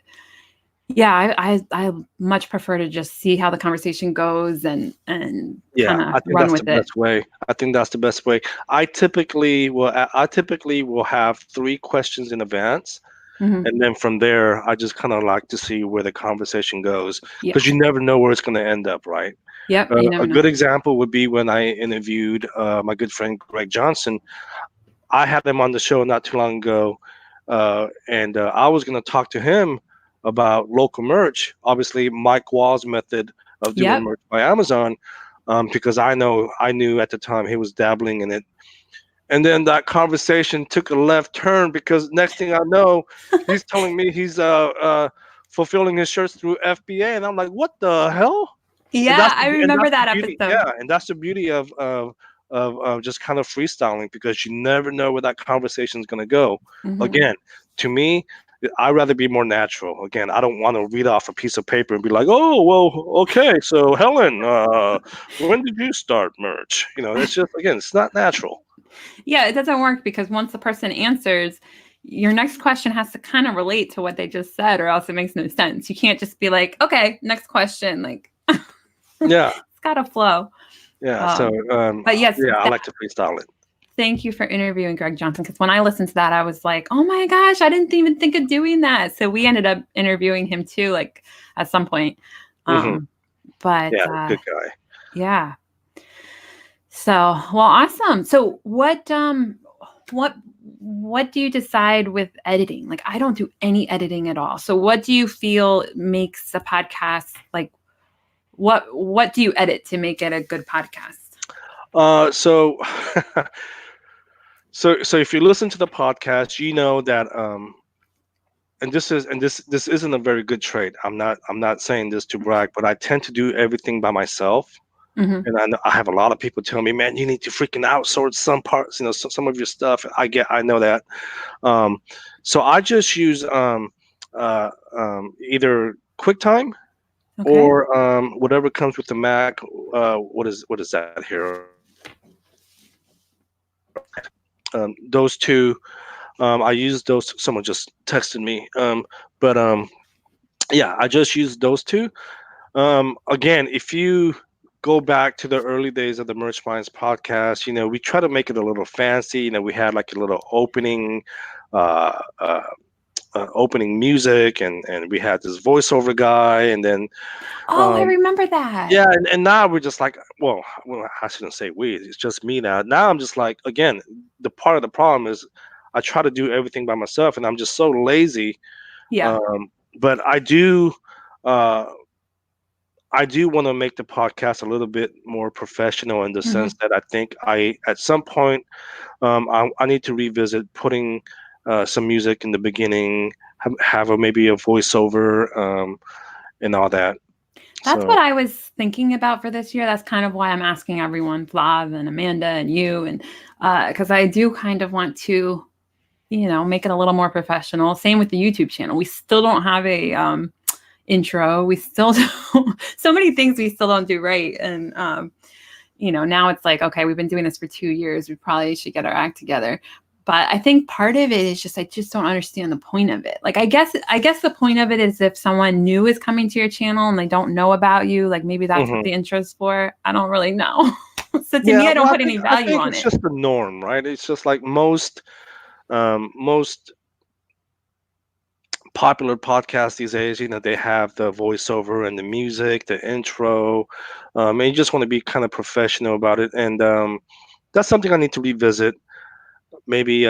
yeah, I much prefer to just see how the conversation goes and Yeah, kind of I think run that's the with it. best way. I think that's the best way. I typically will have 3 questions in advance, Hmm. and then from there, I just kind of like to see where the conversation goes Yeah. because you never know where it's going to end up, right? Yep. You never A know. good example would be when I interviewed my good friend Greg Johnson. I had him on the show not too long ago, and I was going to talk to him about local merch. Obviously, Mike Wall's method of doing Yep. merch by Amazon, because I knew at the time he was dabbling in it. And then that conversation took a left turn because next thing I know, he's telling me he's fulfilling his shirts through FBA, and I'm like, what the hell? And Yeah, that's I and remember that's the that beauty, episode. yeah, and that's the beauty of just kind of freestyling because you never know where that conversation is going to go. Hmm. Again, to me, I'd rather be more natural. Again, I don't want to read off a piece of paper and be like, "Oh, well, okay, so Helen, when did you start merch?" It's just again, it's not natural. Yeah, it doesn't work because once the person answers, your next question has to kind of relate to what they just said, or else it makes no sense. You can't just be like, okay, next question. Like, Yeah, it's got to flow. yeah. So, Um, but yes, yeah, I like to freestyle it. thank you for interviewing Greg Johnson. Because when I listened to that, I was like, oh my gosh, I didn't even think of doing that. So we ended up interviewing him too, like at some point. Hmm. Um, but Yeah, good guy. yeah. So, well, awesome. So what what do you decide with editing? Like I don't do any editing at all. So what do you feel makes a podcast like what do you edit to make it a good podcast? So, so if you listen to the podcast, you know that and this isn't a very good trait. I'm not saying this to brag, but I tend to do everything by myself. Hmm. And I have a lot of people tell me, man, you need to freaking outsource some parts, some of your stuff. I know that. Um, so I just use either QuickTime Okay. or whatever comes with the Mac. What is that here? Those two. I use those. Someone just texted me. But yeah, I just use those two. Again, if you go back to the early days of the Merch Minds podcast, we try to make it a little fancy. We had like a little uh, uh, opening music, and we had this voiceover guy, and then Oh, I um, remember that. yeah, and now we're just like, well, I shouldn't say we. It's just me now. Now I'm just like, again, the part of the problem is I try to do everything by myself, and I'm just so lazy. Yeah. But I do want to make the podcast a little bit more professional in the sense Hmm. that I think at some point, I need to revisit putting some music in the beginning, maybe a voiceover, and all that. That's So, what I was thinking about for this year. That's kind of why I'm asking everyone, Flav and Amanda and you, and because I do kind of want to, make it a little more professional. Same with the YouTube channel. We still don't have a intro. We still don't, so many things we still don't do right. And now it's like, okay, we've been doing this for 2 years. We probably should get our act together. But I think part of it is just I just don't understand the point of it. Like I guess the point of it is if someone new is coming to your channel and they don't know about you, like maybe that's what mhm. the intro's for. I don't really know. So to me, Yeah, I don't well, put any I value think on it's it. just the norm, right? It's just like most popular podcasts these days. They have the voiceover and the music, the intro, and you just want to be kind of professional about it. And that's something I need to revisit. Maybe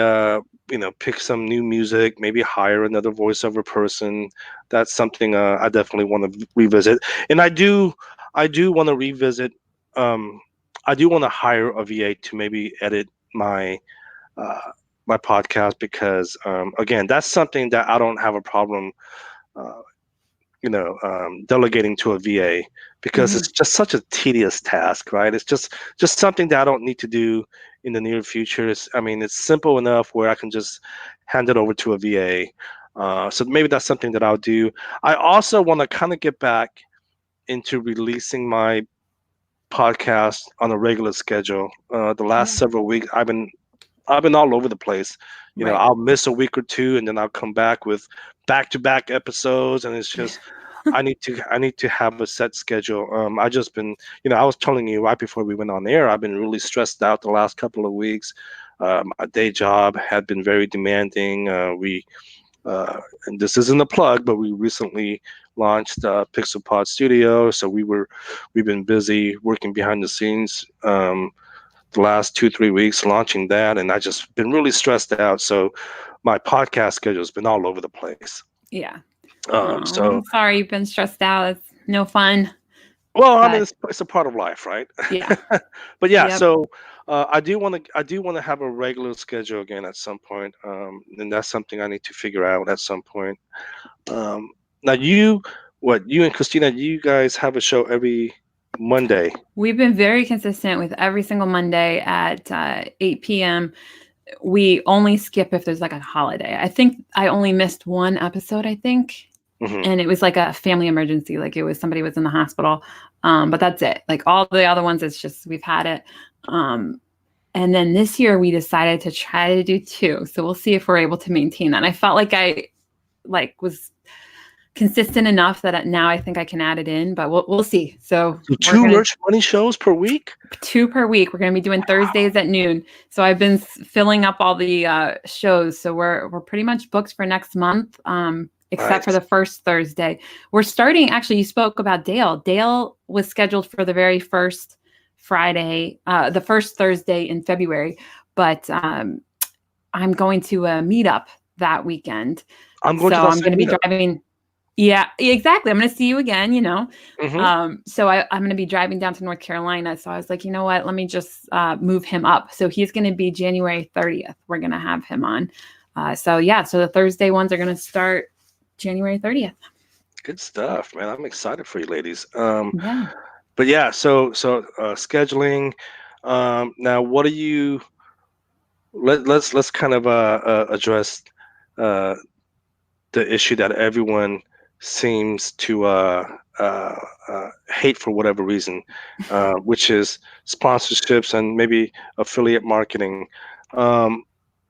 pick some new music. Maybe hire another voiceover person. That's something I definitely want to revisit. And I do want to revisit. Um, I do want to hire a VA to maybe edit uh, my podcast because again, that's something that I don't have a problem uh, delegating to a VA because Mhm. it's just such a tedious task, right? It's just something that I don't need to do in the near future. It's simple enough where I can just hand it over to a VA. So maybe that's something that I'll do. I also want to kind of get back into releasing my podcast on a regular schedule. The last Yeah. several weeks, I've been all over the place. Right. I'll miss a week or two, and then I'll come back with back-to-back episodes, and it's just I need to have a set schedule. I just been, I was telling you right before we went on air, I've been really stressed out the last couple of weeks. My day job had been very demanding. And this isn't a plug, but we recently launched PixelPod Studio, so we've been busy working behind the scenes. The last 2-3 weeks launching that, and I just been really stressed out. So my podcast schedule has been all over the place. Yeah. So I'm sorry you've been stressed out. It's no fun. well, But it's a part of life, right? yeah. But yeah, Yep. so I do want to have a regular schedule again at some point, and that's something I need to figure out at some point. Um, Now you and Christina, you guys have a show every Monday. We've been very consistent with every single Monday at 8 p.m. We only skip if there's like a holiday. I think I only missed one episode, I think. Hmm. And it was like a family emergency. Like it was somebody was in the hospital. But that's it. Like all the other ones, it's just we've had it. And then this year we decided to try to do 2. So we'll see if we're able to maintain that. And I felt like I was consistent enough that now I think I can add it in, but we'll see. So So we're 2 gonna Merch Money shows per week. 2 per week. We're gonna be doing Thursdays at noon. So I've been filling up all the shows. So we're pretty much booked for next month, except for Nice. the first Thursday. We're starting. Actually, you spoke about Dale. Dale was scheduled for the very first Friday, the first Thursday in February, but I'm going to a meetup that weekend. I'm going So to that I'm same going to be meetup. driving. Yeah, exactly. I'm going to see you again, Hmm. So I'm going to be driving down to North Carolina. So I was like, you know what? Let me just move him up. So he's going to be January 30th. We're going to have him on. So the Thursday ones are going to start January 30th. Good stuff, man. I'm excited for you, ladies. Yeah. But yeah, so scheduling. Now, what are you? Let's kind of address uh, the issue that everyone seems to hate for whatever reason, which is sponsorships and maybe affiliate marketing. Um,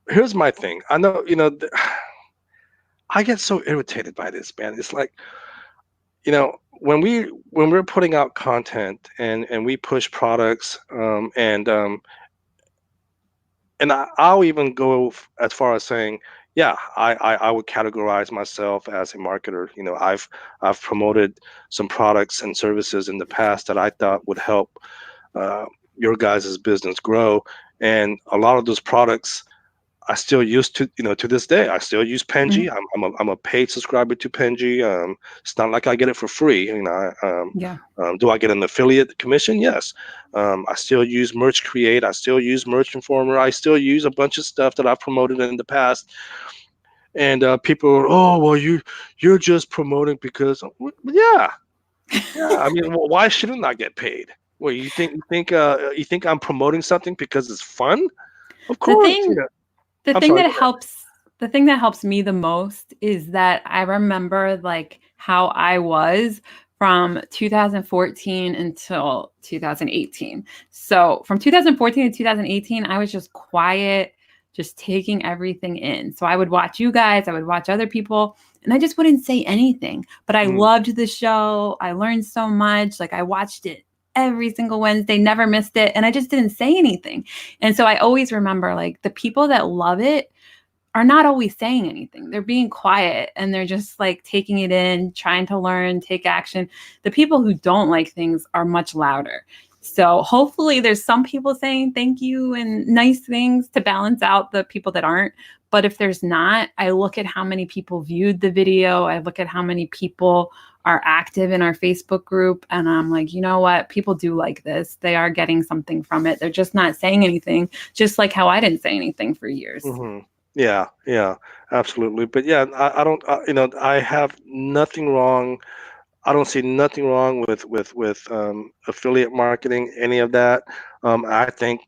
Here's my thing. I know, I get so irritated by this, man. It's like, when we're putting out content and we push products, and I'll even go as far as saying, yeah, I would categorize myself as a marketer. I've promoted some products and services in the past that I thought would help uh, your guys' business grow, and a lot of those products I still use to this day. I still use Mhm. PNG. I'm a paid subscriber to PNG. It's not like I get it for free. Yeah. Do I get an affiliate commission? Yes. I still use Merch Create. I still use Merch Informer. I still use a bunch of stuff that I've promoted in the past. And people are, oh, well, you're just promoting because, yeah, yeah. I mean, why shouldn't I get paid? Well, you think I'm promoting something because it's fun? Of The course. thing the I'm thing sorry. that helps the thing that helps me the most is that I remember like how I was from 2014 until 2018. So from 2014 to 2018, I was just quiet, just taking everything in. So I would watch you guys, I would watch other people, and I just wouldn't say anything. But I Mm, loved the show. I learned so much. Like I watched it every single Wednesday, never missed it. And I just didn't say anything. And so I always remember like the people that love it are not always saying anything. They're being quiet and they're just like taking it in, trying to learn, take action. The people who don't like things are much louder. So hopefully there's some people saying thank you and nice things to balance out the people that aren't. But if there's not, I look at how many people viewed the video. I look at how many people are active in our Facebook group. And I'm like, you know what? People do like this. They are getting something from it. They're just not saying anything, just like how I didn't say anything for years. hmm Yeah, yeah, absolutely. But yeah, I don't, I have nothing wrong. I don't see nothing wrong with affiliate marketing, any of that. I think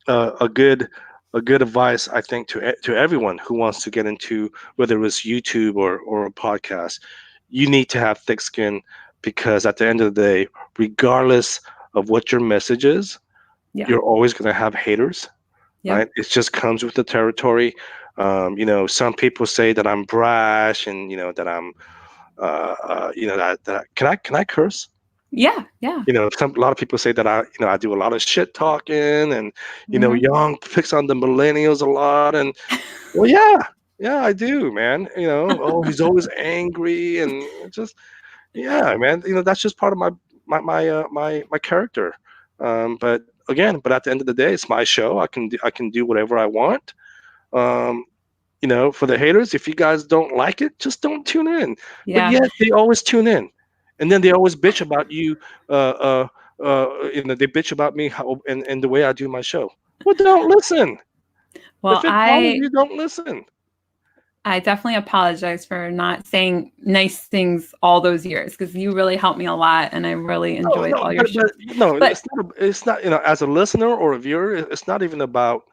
a good advice, I think, to everyone who wants to get into whether it's YouTube or a podcast, you need to have thick skin because at the end of the day, regardless of what your message is, Yeah. you're always going to have haters, Yep. right? It just comes with the territory. Some people say that I'm brash and that I'm, that can I curse? Yeah. Yeah. A lot of people say that I do a lot of shit talking and Mhm. Young picks on the millennials a lot, and well, yeah, I do, man. Oh, he's always angry and just yeah, man. That's just part of my character. But at the end of the day, it's my show. I can do whatever I want. Um, for the haters, if you guys don't like it, just don't tune in. But Yeah. yet they always tune in, and then they always bitch about you. They bitch about me and the way I do my show. Well, don't listen. Well, If it bothers you, don't listen. I definitely apologize for not saying nice things all those years because you really helped me a lot and I really No, enjoyed no, all your but shows. no, But it's not. It's not. As a listener or a viewer, it's not even about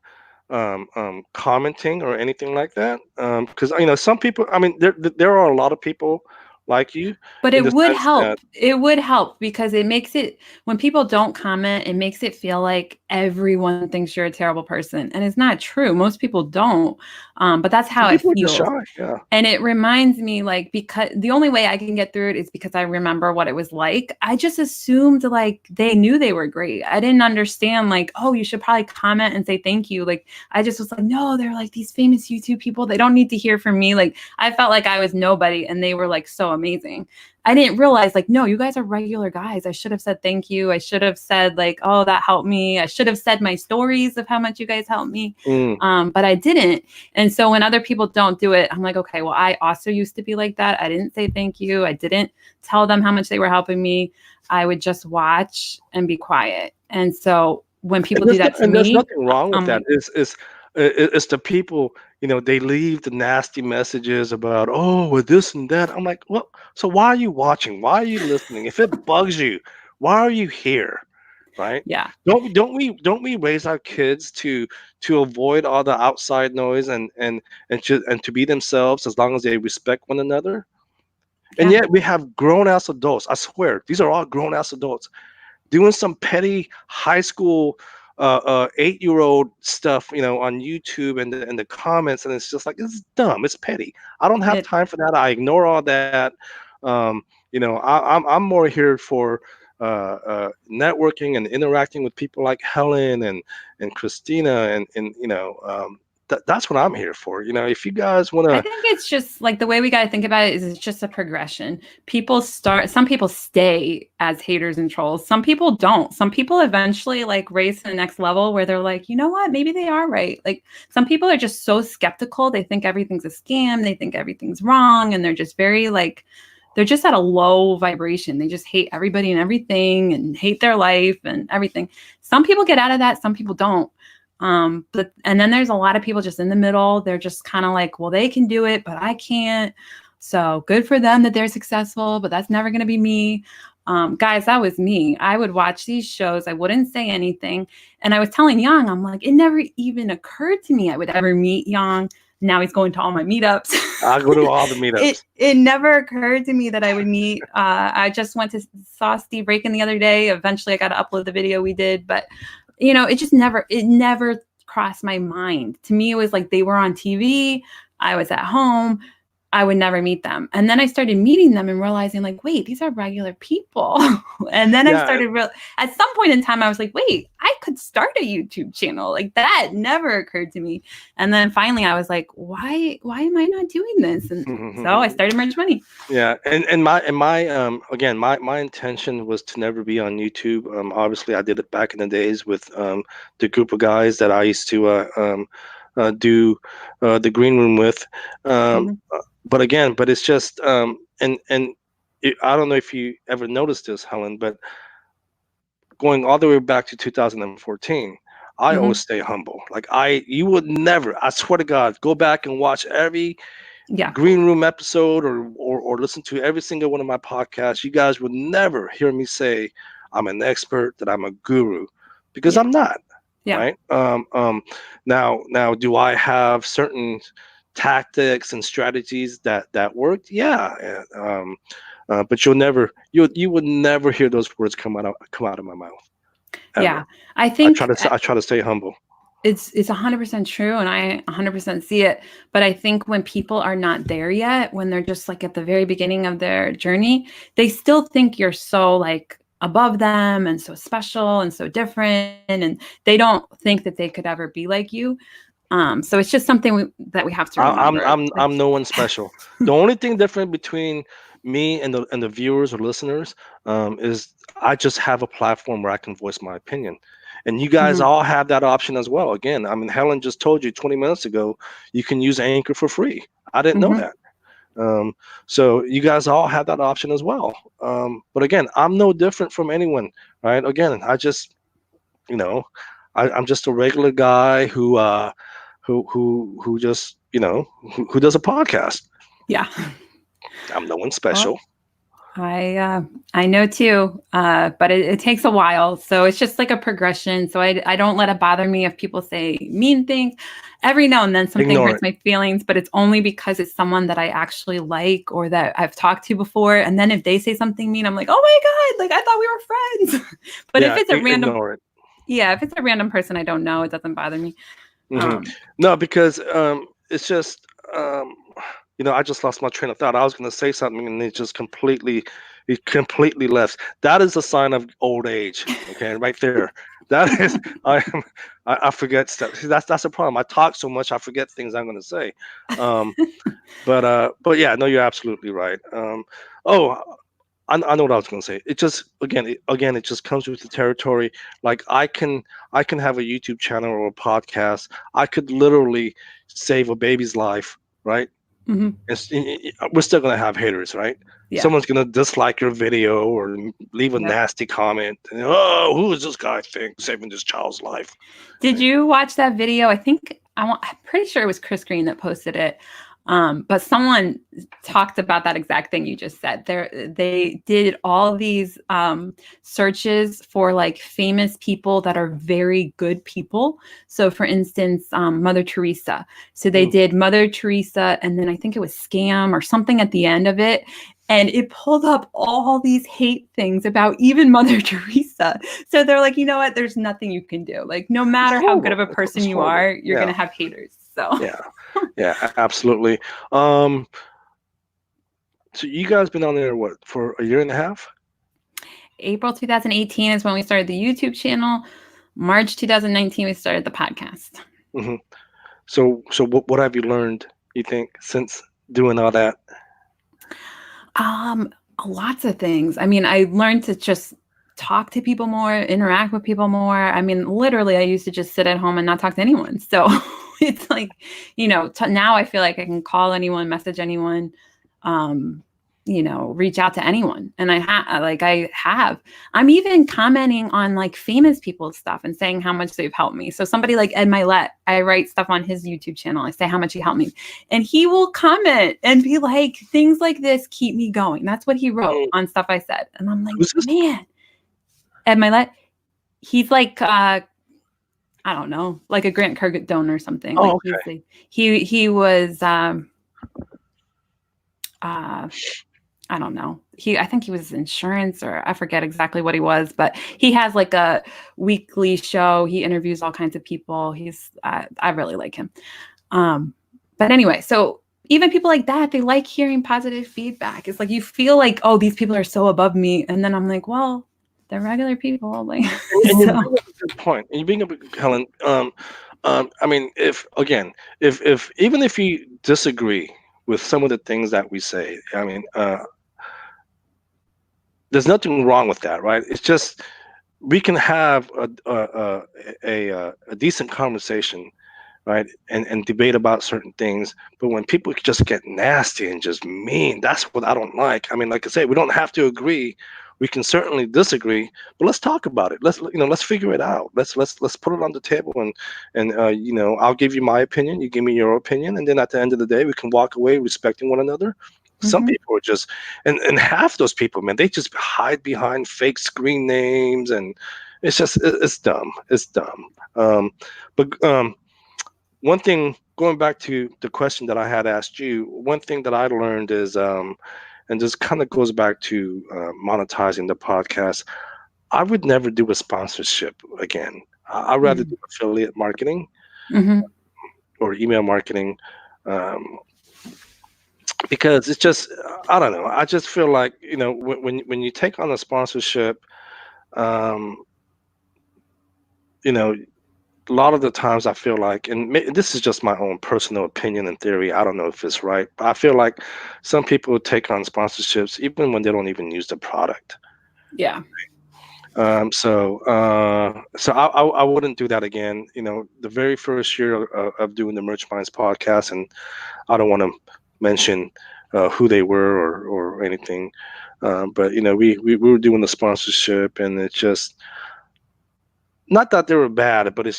commenting or anything like that. Because some people. I mean, there are a lot of people like you But in it the would sense that help. It would help because it makes it when people don't comment, it makes it feel like everyone thinks you're a terrible person. And it's not true. Most people don't. But that's some how it people are just feels. shy. Yeah. And it reminds me, like, because the only way I can get through it is because I remember what it was like. I just assumed, like, they knew they were great. I didn't understand, like, oh, you should probably comment and say thank you. Like, I just was like, no, they're like these famous YouTube people. They don't need to hear from me. Like, I felt like I was nobody and they were like so amazing. I didn't realize, like, no, you guys are regular guys. I should have said thank you. I should have said, like, oh, that helped me. I should have said my stories of how much you guys helped me. Mm. But I didn't. And so when other people don't do it, I'm like, okay, well, I also used to be like that. I didn't say thank you. I didn't tell them how much they were helping me. I would just watch and be quiet. And so when people do that to And there's me, nothing wrong with I'm that. like, It's the people, they leave the nasty messages about, oh, with this and that. I'm like, well, so why are you watching? Why are you listening? If it bugs you, why are you here? Right? yeah, Don't we raise our kids to avoid all the outside noise and to be themselves as long as they respect one another? And yeah, yet we have grown ass adults. I swear, these are all grown ass adults doing some petty high school 8-year-old stuff, on YouTube and the comments, and it's just like it's dumb, it's petty. I don't have it, time for that. I ignore all that. I'm more here for networking and interacting with people like Helen and Christina and that's what I'm here for. If you guys want I to, think it's just like the way we got to think about it is it's just a progression. Some people stay as haters and trolls. Some people don't. Some people eventually like raise to the next level where they're like, you know what, maybe they are right. Like some people are just so skeptical. They think everything's a scam. They think everything's wrong. And they're just very like, they're just at a low vibration. They just hate everybody and everything and hate their life and everything. Some people get out of that. Some people don't. And then there's a lot of people just in the middle. They're just kind of like, well, they can do it, but I can't. So good for them that they're successful, but that's never going to be me. Guys, that was me. I would watch these shows. I wouldn't say anything. And I was telling Yang, I'm like, it never even occurred to me I would ever meet Yang. Now he's going to all my meetups. I go to all the meetups. It never occurred to me that I would meet. I just saw Steve Rakin the other day. Eventually I got to upload the video we did, but it never crossed my mind. To me, it was like they were on TV. I was at home. I would never meet them. And then I started meeting them and realizing like, wait, these are regular people. And then I started at some point in time, I was like, wait, I could start a YouTube channel. Like that never occurred to me. And then finally I was like, why am I not doing this? And so I started Merge Money. Yeah. And my again, my intention was to never be on YouTube. Obviously I did it back in the days with the group of guys that I used to do the green room with. But it's just I don't know if you ever noticed this, Helen, but going all the way back to 2014, I always stay humble. Like you would never, I swear to God, go back and watch every green room episode or listen to every single one of my podcasts. You guys would never hear me say I'm an expert, that I'm a guru, because I'm not. Yeah. Right. Now, do I have certain tactics and strategies that worked? Yeah. But you would never hear those words come out of my mouth. Ever. Yeah. I think I try to stay humble. It's 100% true. And I 100% see it. But I think when people are not there yet, when they're just like at the very beginning of their journey, they still think you're so like above them and so special and so different. And they don't think that they could ever be like you. So it's just something that we have to remember. I'm no one special. The only thing different between me and the viewers or listeners is I just have a platform where I can voice my opinion. And you guys all have that option as well. Again, I mean, Helen just told you 20 minutes ago, you can use Anchor for free. I didn't know that. So you guys all have that option as well. But again, I'm no different from anyone, right? Again, I just, I'm just a regular guy who just, who does a podcast. Yeah. I'm no one special. Well, I know too, but it takes a while. So it's just like a progression. So I don't let it bother me if people say mean things. Every now and then something hurts my feelings, but it's only because it's someone that I actually like or that I've talked to before. And then if they say something mean, I'm like, oh my God, like I thought we were friends. But if it's a random, if it's a random person I don't know, it doesn't bother me. No, because it's just I just lost my train of thought. I was going to say something and it completely left. That is a sign of old age. Okay, right there. That is, I forget stuff. That's a problem. I talk so much, I forget things I'm going to say. But yeah, no, you're absolutely right. I know what I was going to say. It just it just comes with the territory. Like I can have a YouTube channel or a podcast. I could literally save a baby's life, right? We're still going to have haters, right? Yeah. Someone's going to dislike your video or leave a nasty comment. And, oh, who is this guy saving this child's life? Did you watch that video? I'm pretty sure it was Chris Green that posted it. But someone talked about that exact thing you just said. They did all these searches for like famous people that are very good people. So for instance, Mother Teresa. So they did Mother Teresa, and then I think it was scam or something at the end of it. And it pulled up all these hate things about even Mother Teresa. So they're like, you know what? There's nothing you can do. Like, no matter how good of a person you are, you're going to have haters. So yeah, absolutely. So you guys been on there for a year and a half? April 2018 is when we started the YouTube channel. March 2019 we started the podcast. Mm-hmm. So what have you learned, you think, since doing all that? Lots of things. I mean, I learned to just talk to people more, interact with people more. I mean, literally, I used to just sit at home and not talk to anyone. So it's like, now I feel like I can call anyone, message anyone, reach out to anyone. And I have. I'm even commenting on like famous people's stuff and saying how much they've helped me. So somebody like Ed Milet, I write stuff on his YouTube channel. I say how much he helped me. And he will comment and be like, things like this keep me going. That's what he wrote on stuff I said. And I'm like, man, Ed Milet, he's like, I don't know, like a Grant Cardone or something. Oh, like okay. He was, I don't know. I think he was insurance, or I forget exactly what he was, but he has like a weekly show. He interviews all kinds of people. I really like him. But anyway, so even people like that, they like hearing positive feedback. It's like, you feel like, oh, these people are so above me. And then I'm like, well, they're regular people. Like, and you bring up a good point. And you bring up, Helen, I mean, if even if you disagree with some of the things that we say, I mean, there's nothing wrong with that, right? It's just we can have a decent conversation, right, and debate about certain things. But when people just get nasty and just mean, that's what I don't like. I mean, like I say, we don't have to agree. We can certainly disagree, but let's talk about it. Let's figure it out. Let's put it on the table, and I'll give you my opinion, you give me your opinion, and then at the end of the day, we can walk away respecting one another. Some people are just, and half those people, man, they just hide behind fake screen names, and it's dumb. It's dumb. But one thing, going back to the question that I had asked you, one thing that I learned is, and this kind of goes back to monetizing the podcast. I would never do a sponsorship again. I'd rather do affiliate marketing or email marketing. Because it's just, I don't know. I just feel like, when you take on a sponsorship, a lot of the times I feel like, and this is just my own personal opinion and theory, I don't know if it's right, but I feel like some people take on sponsorships even when they don't even use the product. Yeah. So I wouldn't do that again. The very first year of doing the Merch Minds podcast, and I don't want to mention who they were or anything, but we were doing the sponsorship, and it's just not that they were bad, but it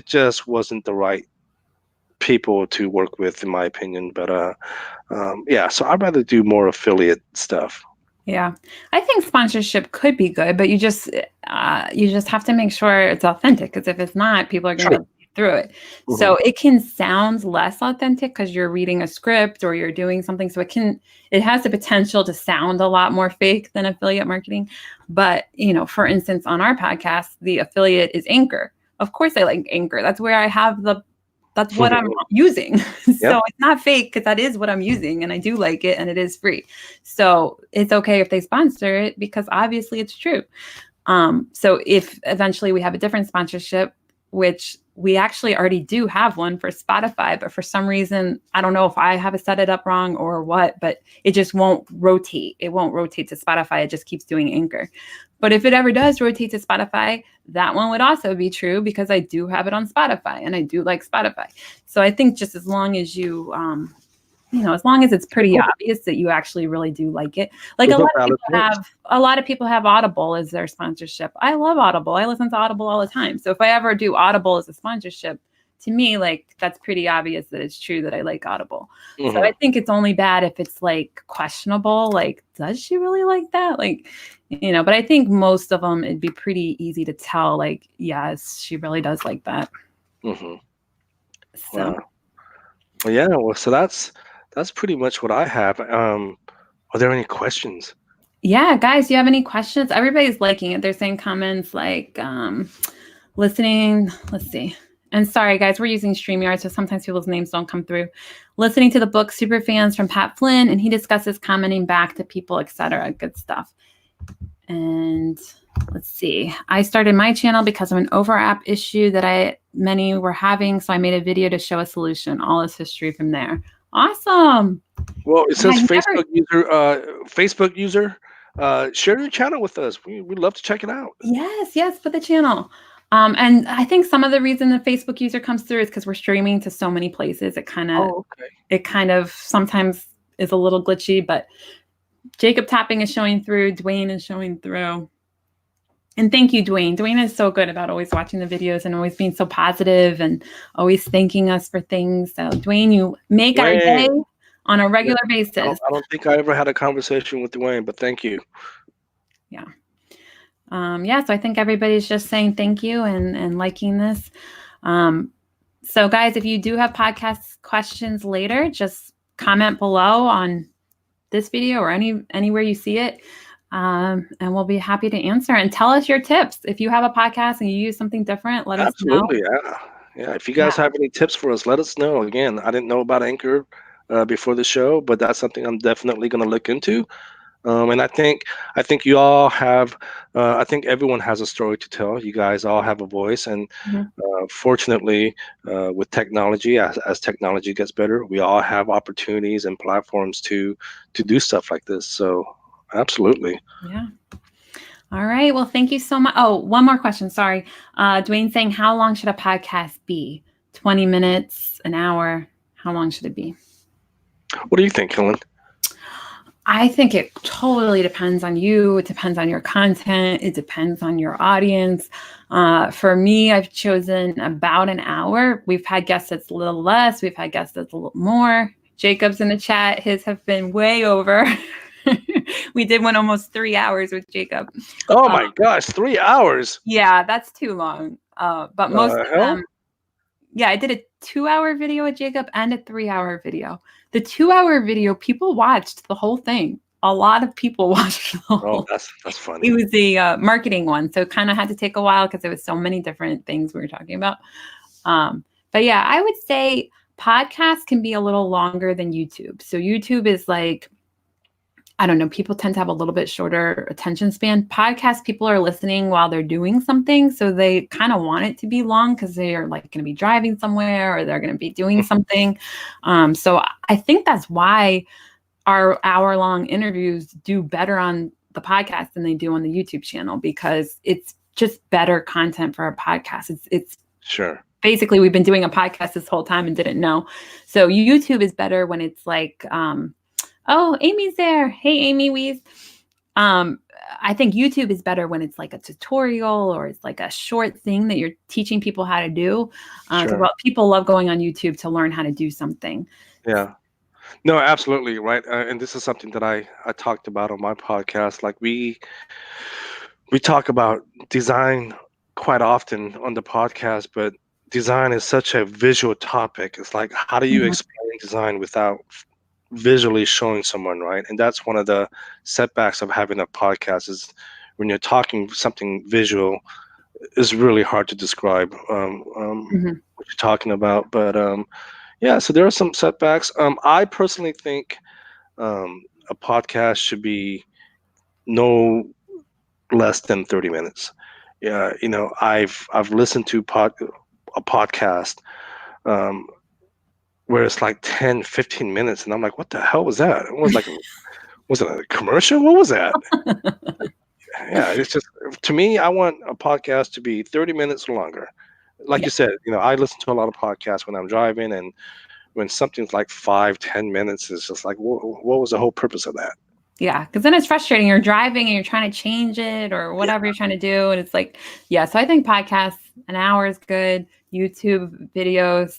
just wasn't the right people to work with, in my opinion. But yeah, so I'd rather do more affiliate stuff. Yeah, I think sponsorship could be good, but you just have to make sure it's authentic, because if it's not, people are going to through it. So it can sound less authentic because you're reading a script or you're doing something. So it has the potential to sound a lot more fake than affiliate marketing. But, for instance, on our podcast, the affiliate is Anchor. Of course I like Anchor. That's where I have that's what I'm using. So it's not fake, because that is what I'm using, and I do like it, and it is free. So it's okay if they sponsor it, because obviously it's true. So if eventually we have a different sponsorship, which we actually already do have one for Spotify, but for some reason, I don't know if I have set it up wrong or what, but it just won't rotate. It won't rotate to Spotify. It just keeps doing Anchor. But if it ever does rotate to Spotify, that one would also be true, because I do have it on Spotify and I do like Spotify. So I think just as long as you, as long as it's pretty obvious that you actually really do like it. Like a lot of people have Audible as their sponsorship. I love Audible. I listen to Audible all the time. So if I ever do Audible as a sponsorship, to me, like, that's pretty obvious that it's true that I like Audible. So I think it's only bad if it's like questionable. Like, does she really like that? Like, but I think most of them, it'd be pretty easy to tell, like, yes, she really does like that. So. Wow. Well, yeah. Well, so that's pretty much what I have. Are there any questions? Yeah, guys, do you have any questions? Everybody's liking it. They're saying comments like listening. Let's see. And sorry, guys, we're using StreamYard, so sometimes people's names don't come through. Listening to the book Superfans from Pat Flynn, and he discusses commenting back to people, etc. Good stuff. And let's see. I started my channel because of an over-app issue that many were having, so I made a video to show a solution. All is history from there. Awesome. Well, it says Facebook user. Share your channel with us. We'd love to check it out. Yes, for the channel. And I think some of the reason the Facebook user comes through is because we're streaming to so many places. It kind of sometimes is a little glitchy, but Jacob Tapping is showing through. Dwayne is showing through. And thank you, Dwayne. Dwayne is so good about always watching the videos and always being so positive and always thanking us for things. So Dwayne, you make our day on a regular basis. I don't think I ever had a conversation with Dwayne, but thank you. Yeah. So I think everybody's just saying thank you and liking this. So guys, if you do have podcast questions later, just comment below on this video or anywhere you see it. And we'll be happy to answer and tell us your tips. If you have a podcast and you use something different, let us know. Absolutely, yeah. If you guys have any tips for us, let us know. Again, I didn't know about Anchor before the show, but that's something I'm definitely going to look into. And I think you all have. I think everyone has a story to tell. You guys all have a voice, and fortunately, with technology, as technology gets better, we all have opportunities and platforms to do stuff like this. So, absolutely. Yeah. All right. Well, thank you so much. Oh, one more question. Sorry, Dwayne saying, how long should a podcast be? 20 minutes, an hour? How long should it be? What do you think, Helen? I think it totally depends on you. It depends on your content. It depends on your audience. For me, I've chosen about an hour. We've had guests that's a little less. We've had guests that's a little more. Jacob's in the chat. His have been way over. We did one almost 3 hours with Jacob. Oh my gosh, 3 hours. Yeah, that's too long. But most of them, I did a 2-hour video with Jacob and a 3-hour video. The 2-hour video, people watched the whole thing. A lot of people watched the whole. Oh, that's funny. It was the marketing one, so it kind of had to take a while because there was so many different things we were talking about. But yeah, I would say podcasts can be a little longer than YouTube. So YouTube is like, I don't know, people tend to have a little bit shorter attention span. Podcasts, people are listening while they're doing something. So they kind of want it to be long because they are like going to be driving somewhere or they're going to be doing something. So I think that's why our hour-long interviews do better on the podcast than they do on the YouTube channel, because it's just better content for a podcast. It's sure. Basically, we've been doing a podcast this whole time and didn't know. So YouTube is better when it's like, oh, Amy's there. Hey, Amy Wees. I think YouTube is better when it's like a tutorial or it's like a short thing that you're teaching people how to do. So people love going on YouTube to learn how to do something. Yeah. No, absolutely. Right. And this is something that I talked about on my podcast. Like we talk about design quite often on the podcast, but design is such a visual topic. It's like, how do you explain design without visually showing someone, right? And that's one of the setbacks of having a podcast, is when you're talking something visual, is really hard to describe what you're talking about. But so there are some setbacks. I personally think a podcast should be no less than 30 minutes. Yeah, I've listened to a podcast where it's like 10, 15 minutes. And I'm like, what the hell was that? It was like, was it a commercial? What was that? Yeah, it's just, to me, I want a podcast to be 30 minutes or longer. Like you said, I listen to a lot of podcasts when I'm driving, and when something's like 5-10 minutes, it's just like, what was the whole purpose of that? Yeah, because then it's frustrating. You're driving and you're trying to change it or whatever you're trying to do. And it's like, so I think podcasts, an hour is good. YouTube videos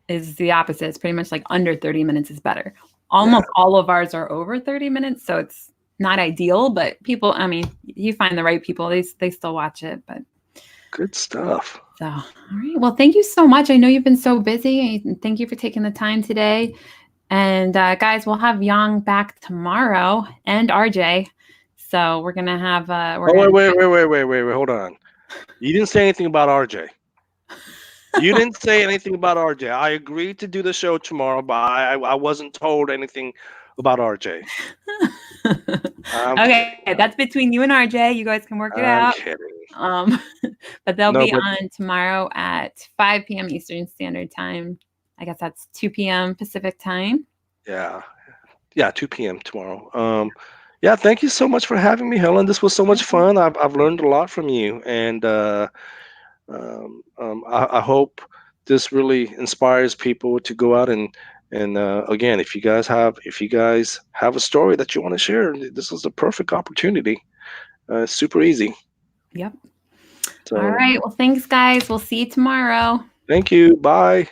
is the opposite. It's pretty much like under 30 minutes is better. Almost all of ours are over 30 minutes. So it's not ideal, but people, I mean, you find the right people, they still watch it, but. Good stuff. So, all right. Well, thank you so much. I know you've been so busy. And thank you for taking the time today. And guys, we'll have Yang back tomorrow and RJ. So we're going to have, wait, hold on. You didn't say anything about RJ. You didn't say anything about RJ. I agreed to do the show tomorrow, but I wasn't told anything about RJ. I'm Okay, kidding. that's between you and RJ. You guys can work it I'm out. kidding. But they'll No, be but on tomorrow at 5 p.m. Eastern Standard Time. I guess that's 2 p.m. Pacific Time. yeah, 2 p.m. tomorrow. Yeah, thank you so much for having me, Helen. This was so much fun. I've learned a lot from you, and I hope this really inspires people to go out and again, if you guys have a story that you want to share, this is the perfect opportunity. It's super easy. Yep. All So right. Well, thanks, guys. We'll see you tomorrow. thank you. Bye.